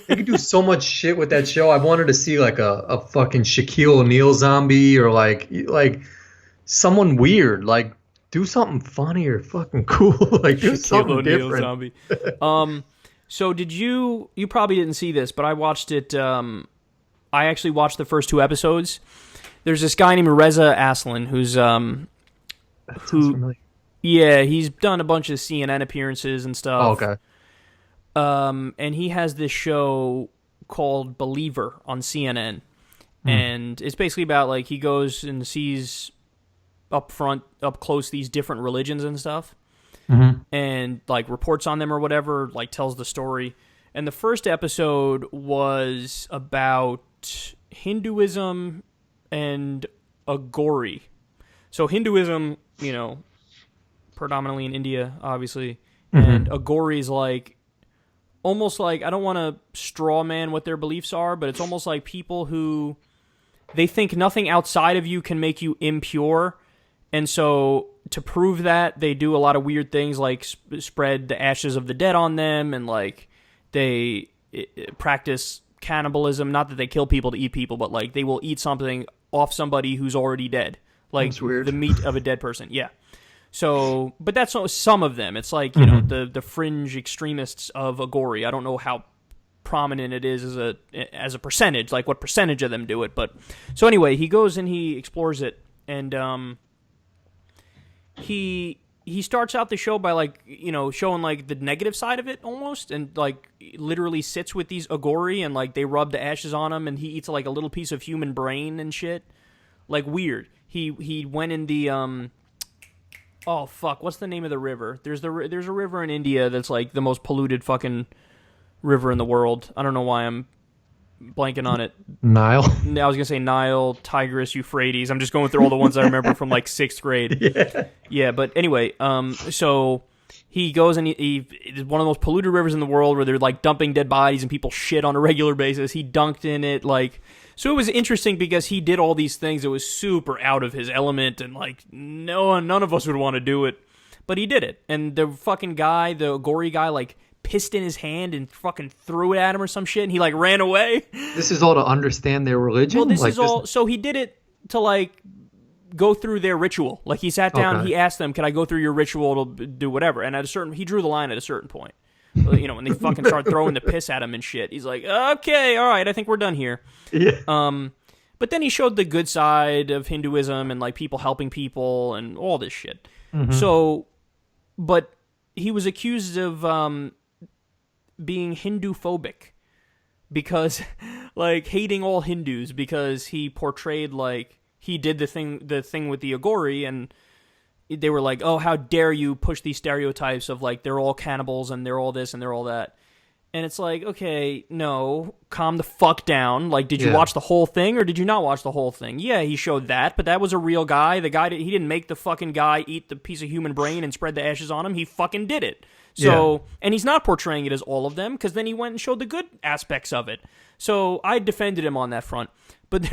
They could do so much shit with that show. I wanted to see like a fucking Shaquille O'Neal zombie, or like someone weird. Like, do something funny or fucking cool. Like, do something different. Zombie. So did you probably didn't see this, but I watched it. I actually watched the first 2 episodes. There's this guy named Reza Aslan who's familiar. Yeah, he's done a bunch of CNN appearances and stuff. Oh, okay. And he has this show called Believer on CNN, and it's basically about like he goes and sees up close these different religions and stuff, and like reports on them or whatever, like tells the story. And the first episode was about Hinduism and Agori. So Hinduism, predominantly in India, obviously, and Agori is like almost like, I don't want to straw man what their beliefs are, but it's almost like people who they think nothing outside of you can make you impure, and so to prove that, they do a lot of weird things like spread the ashes of the dead on them, and like they practice cannibalism. Not that they kill people to eat people, but like they will eat something off somebody who's already dead, like the meat of a dead person. Yeah. So, but that's some of them. It's like the fringe extremists of Agori. I don't know how prominent it is as a percentage, like what percentage of them do it. But so anyway, he goes and he explores it, and he starts out the show by like showing like the negative side of it almost, and like literally sits with these Agori and like they rub the ashes on him, and he eats like a little piece of human brain and shit, like weird. He went in the oh fuck, what's the name of the river? There's a river in India that's like the most polluted fucking river in the world. I don't know why I'm blanking on it. Nile. I was gonna say Nile, Tigris, Euphrates. I'm just going through all the ones I remember from like 6th grade. Yeah. But anyway, so he goes and he one of the most polluted rivers in the world, where they're like dumping dead bodies and people shit on a regular basis. He dunked in it, like. So it was interesting because he did all these things. It was super out of his element, and like none of us would want to do it, but he did it. And the fucking guy, the Agori guy, like pissed in his hand and fucking threw it at him or some shit, and he like ran away. This is all to understand their religion? Well, this is all. So he did it to like go through their ritual. Like he sat down, he asked them, "Can I go through your ritual to do whatever?" And he drew the line at a certain point. When they fucking start throwing the piss at him and shit, he's like, "Okay, all right, I think we're done here." Yeah. But then he showed the good side of Hinduism and like people helping people and all this shit. Mm-hmm. So, but he was accused of being Hindu-phobic because, like, hating all Hindus because he portrayed like he did the thing with the Agori, and they were like, "Oh, how dare you push these stereotypes of like they're all cannibals and they're all this and they're all that." And it's like, okay, no, calm the fuck down. Like, did you watch the whole thing or did you not watch the whole thing? Yeah, he showed that, but that was a real guy. The guy, he didn't make the fucking guy eat the piece of human brain and spread the ashes on him. He fucking did it. So, and he's not portraying it as all of them because then he went and showed the good aspects of it. So I defended him on that front. But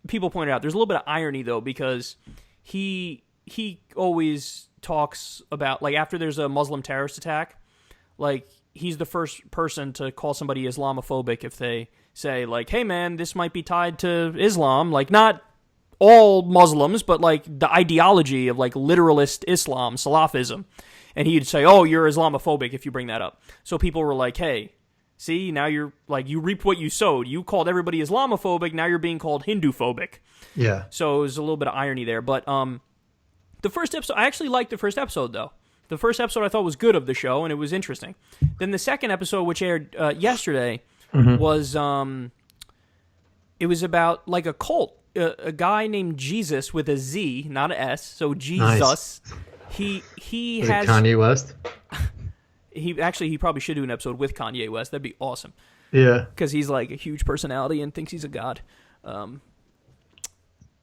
people pointed out there's a little bit of irony though because he always talks about, like, after there's a Muslim terrorist attack, like, he's the first person to call somebody Islamophobic if they say, like, hey, man, this might be tied to Islam. Like, not all Muslims, but, like, the ideology of, like, literalist Islam, Salafism. And he'd say, oh, you're Islamophobic if you bring that up. So people were like, hey, see, now you're, like, you reaped what you sowed. You called everybody Islamophobic, now you're being called Hindu-phobic. Yeah. So there's a little bit of irony there. But the first episode, I actually liked the first episode, though. The first episode I thought was good of the show, and it was interesting. Then the second episode, which aired yesterday, was it was about like a cult. A guy named Jesus with a Z, not a S, so Jesus. Nice. He has Kanye West. He probably should do an episode with Kanye West. That'd be awesome. Yeah, because he's like a huge personality and thinks he's a god.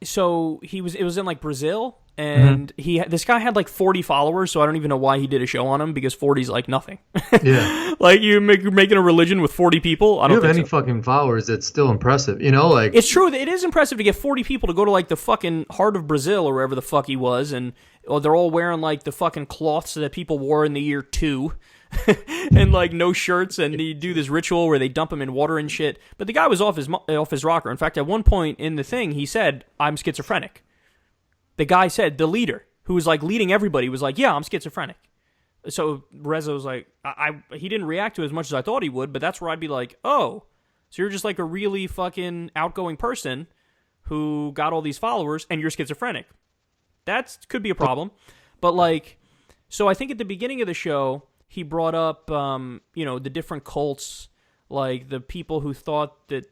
So it was in like Brazil. And this guy had like 40 followers, so I don't even know why he did a show on him because 40 is like nothing. Yeah, like you're making a religion with 40 people. I don't have any so. fucking followers. That's still impressive, you know. Like it's true. It is impressive to get 40 people to go to like the fucking heart of Brazil or wherever the fuck he was, and they're all wearing like the fucking cloths that people wore in the year 2. And like no shirts, and you do this ritual where they dump him in water and shit. But the guy was off his rocker. In fact, at one point in the thing, he said, "I'm schizophrenic." The guy said, the leader, who was like leading everybody, was like, yeah, I'm schizophrenic. So Reza was like, he didn't react to it as much as I thought he would, but that's where I'd be like, oh, so you're just like a really fucking outgoing person who got all these followers and you're schizophrenic. That could be a problem. But like, so I think at the beginning of the show, he brought up, the different cults, like the people who thought that,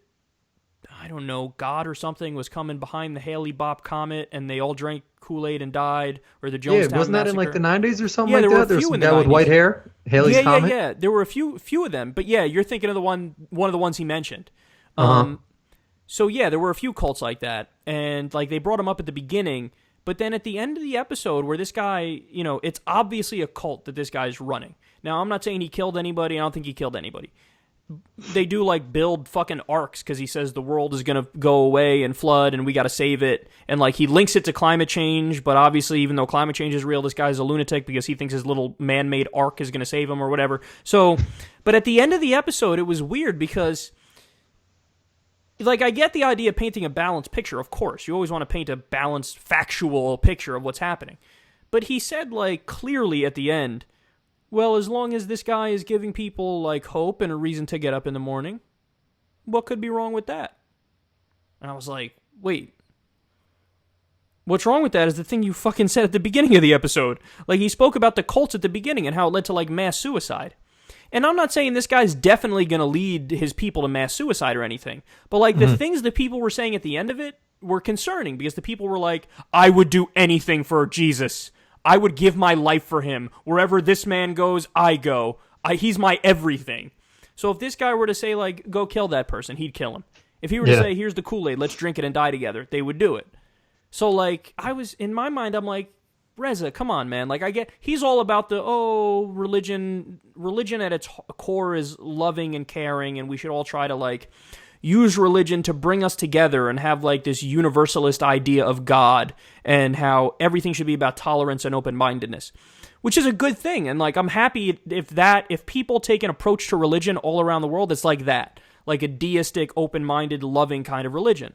I don't know, God or something was coming behind the Halley-Bopp comet, and they all drank Kool-Aid and died, or the Jonestown wasn't that Massacre. in like the 90s or something? Yeah, like there were that? a few There's in some the guy with 90s. white hair, Halley's comet. Yeah. There were a few of them, but yeah, you're thinking of one of the ones he mentioned. So yeah, there were a few cults like that, and like they brought him up at the beginning, but then at the end of the episode, where this guy, it's obviously a cult that this guy's running. Now, I'm not saying he killed anybody. I don't think he killed anybody. They do like build fucking arcs because he says the world is gonna go away and flood and we gotta save it, and like he links it to climate change, but obviously even though climate change is real, this guy's a lunatic because he thinks his little man-made arc is gonna save him or whatever. So, but at the end of the episode, it was weird because like I get the idea of painting a balanced picture, of course. You always want to paint a balanced, factual picture of what's happening. But he said like clearly at the end, well, as long as this guy is giving people, like, hope and a reason to get up in the morning, what could be wrong with that? And I was like, wait. What's wrong with that is the thing you fucking said at the beginning of the episode. Like, he spoke about the cults at the beginning and how it led to, like, mass suicide. And I'm not saying this guy's definitely going to lead his people to mass suicide or anything. But, like, the things that people were saying at the end of it were concerning because the people were like, I would do anything for Jesus. I would give my life for him. Wherever this man goes, I go. He's my everything. So if this guy were to say, like, go kill that person, he'd kill him. If he were to say, here's the Kool-Aid, let's drink it and die together, they would do it. So, like, in my mind, I'm like, Reza, come on, man. Like, I get, he's all about the, religion. Religion at its core is loving and caring, and we should all try to, like, use religion to bring us together and have like this universalist idea of God and how everything should be about tolerance and open-mindedness, which is a good thing. And like, I'm happy if people take an approach to religion all around the world that's like that, like a deistic, open-minded, loving kind of religion.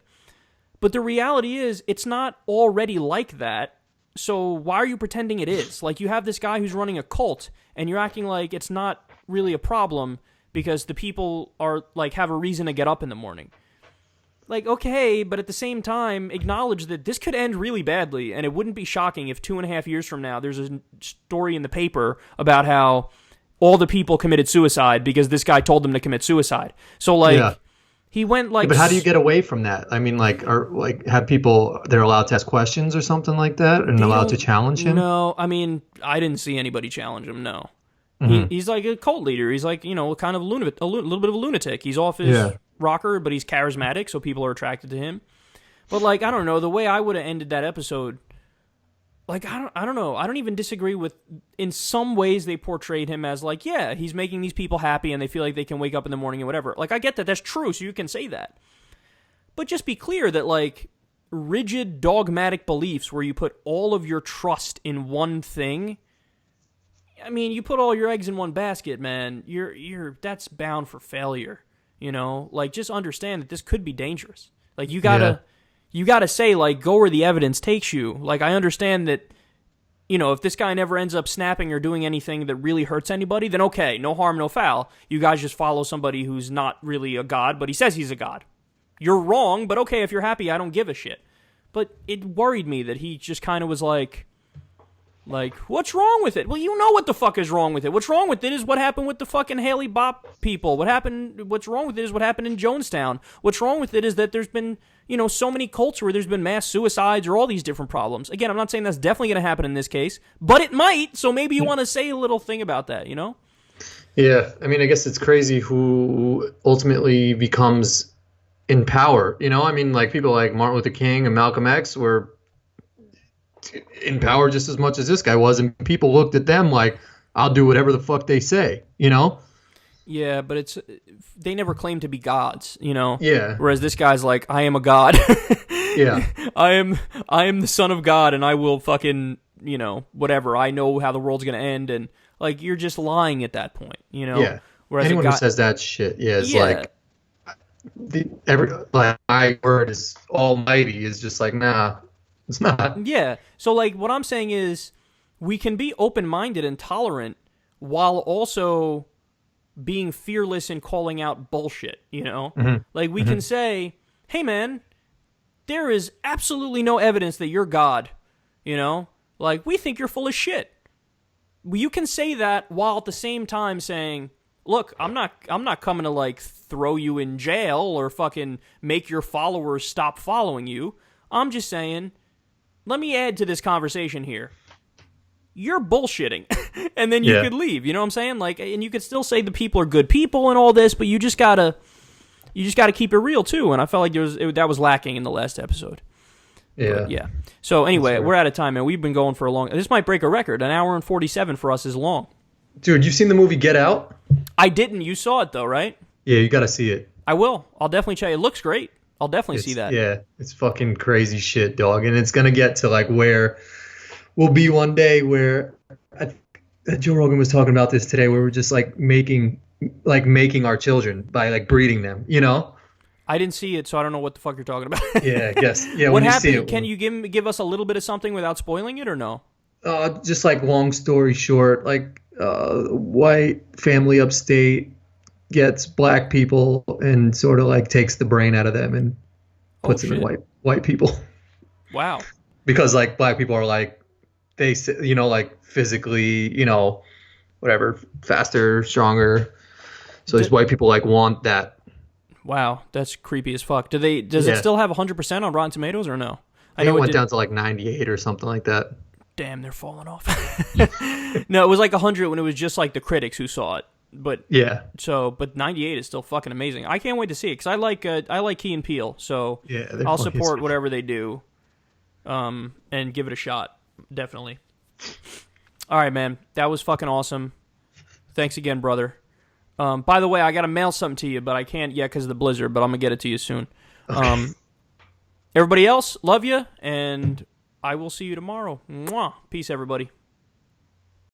But the reality is it's not already like that. So why are you pretending it is? Like, you have this guy who's running a cult and you're acting like it's not really a problem because the people are like have a reason to get up in the morning. Like, okay, but at the same time, acknowledge that this could end really badly, and it wouldn't be shocking if 2.5 years from now there's a story in the paper about how all the people committed suicide because this guy told them to commit suicide. So, like, he went like... Yeah, but how do you get away from that? I mean, like, have people, they're allowed to ask questions or something like that and allowed to challenge him? No, I mean, I didn't see anybody challenge him, no. He's like a cult leader. He's like, kind of a little bit of a lunatic. He's off his rocker, but he's charismatic, so people are attracted to him. But, like, I don't know, the way I would have ended that episode, like, I don't know. I don't even disagree with, in some ways they portrayed him as, like, yeah, he's making these people happy and they feel like they can wake up in the morning and whatever. Like, I get that. That's true, so you can say that. But just be clear that, like, rigid, dogmatic beliefs where you put all of your trust in one thing... I mean, you put all your eggs in one basket, man. That's bound for failure. Like, just understand that this could be dangerous. Like, you gotta say, like, go where the evidence takes you. Like, I understand that, if this guy never ends up snapping or doing anything that really hurts anybody, then okay, no harm, no foul. You guys just follow somebody who's not really a god, but he says he's a god. You're wrong, but okay, if you're happy, I don't give a shit. But it worried me that he just kind of was like, what's wrong with it? Well, you know what the fuck is wrong with it. What's wrong with it is what happened with the fucking Haley Bop people. What's wrong with it is what happened in Jonestown. What's wrong with it is that there's been, so many cults where there's been mass suicides or all these different problems. Again, I'm not saying that's definitely going to happen in this case, but it might, so maybe you want to say a little thing about that, Yeah, I mean, I guess it's crazy who ultimately becomes in power, I mean, like, people like Martin Luther King and Malcolm X were in power just as much as this guy was, and people looked at them like, I'll do whatever the fuck they say, Yeah, but they never claimed to be gods, Yeah. Whereas this guy's like, I am a god. Yeah. I am the son of God, and I will fucking, whatever. I know how the world's gonna end, and like, you're just lying at that point, Yeah. Whereas anyone who says that shit, is like, my word is almighty is just like, nah. It's not. Yeah. So, like, what I'm saying is we can be open-minded and tolerant while also being fearless in calling out bullshit, Like, we can say, hey, man, there is absolutely no evidence that you're God, Like, we think you're full of shit. You can say that while at the same time saying, look, I'm not coming to, like, throw you in jail or fucking make your followers stop following you. I'm just saying... Let me add to this conversation here. You're bullshitting, and then you could leave. You know what I'm saying? Like, and you could still say the people are good people and all this, but you just gotta keep it real too. And I felt like that was lacking in the last episode. Yeah, but, yeah. So anyway, we're out of time, man. We've been going for a long. This might break a record. 1 hour and 47 for us is long. Dude, you've seen the movie Get Out? I didn't. You saw it though, right? Yeah, you got to see it. I will. I'll definitely check. It looks great. I'll definitely see that. Yeah, it's fucking crazy shit, dog. And it's going to get to, like, where we'll be one day where Joe Rogan was talking about this today, where we're just, like, making our children by, like, breeding them, I didn't see it, so I don't know what the fuck you're talking about. Yeah, I guess. Yeah, what when happened? You see it, can you give us a little bit of something without spoiling it, or no? Just, like, long story short, like, white family upstate gets black people and sort of like takes the brain out of them and puts them in white people. Wow. Because like black people are like, they, like physically, whatever, faster, stronger. So these white people like want that. Wow, that's creepy as fuck. Does it still have 100% on Rotten Tomatoes or no? I know it went down to like 98 or something like that. Damn, they're falling off. No, it was like 100 when it was just like the critics who saw it. But yeah, but 98 is still fucking amazing. I can't wait to see it because I like Key and Peele, so yeah, I'll support whatever they do, and give it a shot. Definitely. All right, man, that was fucking awesome. Thanks again, brother. By the way, I gotta mail something to you, but I can't yet because of the blizzard. But I'm gonna get it to you soon. Okay. Everybody else, love you, and I will see you tomorrow. Mwah. Peace, everybody.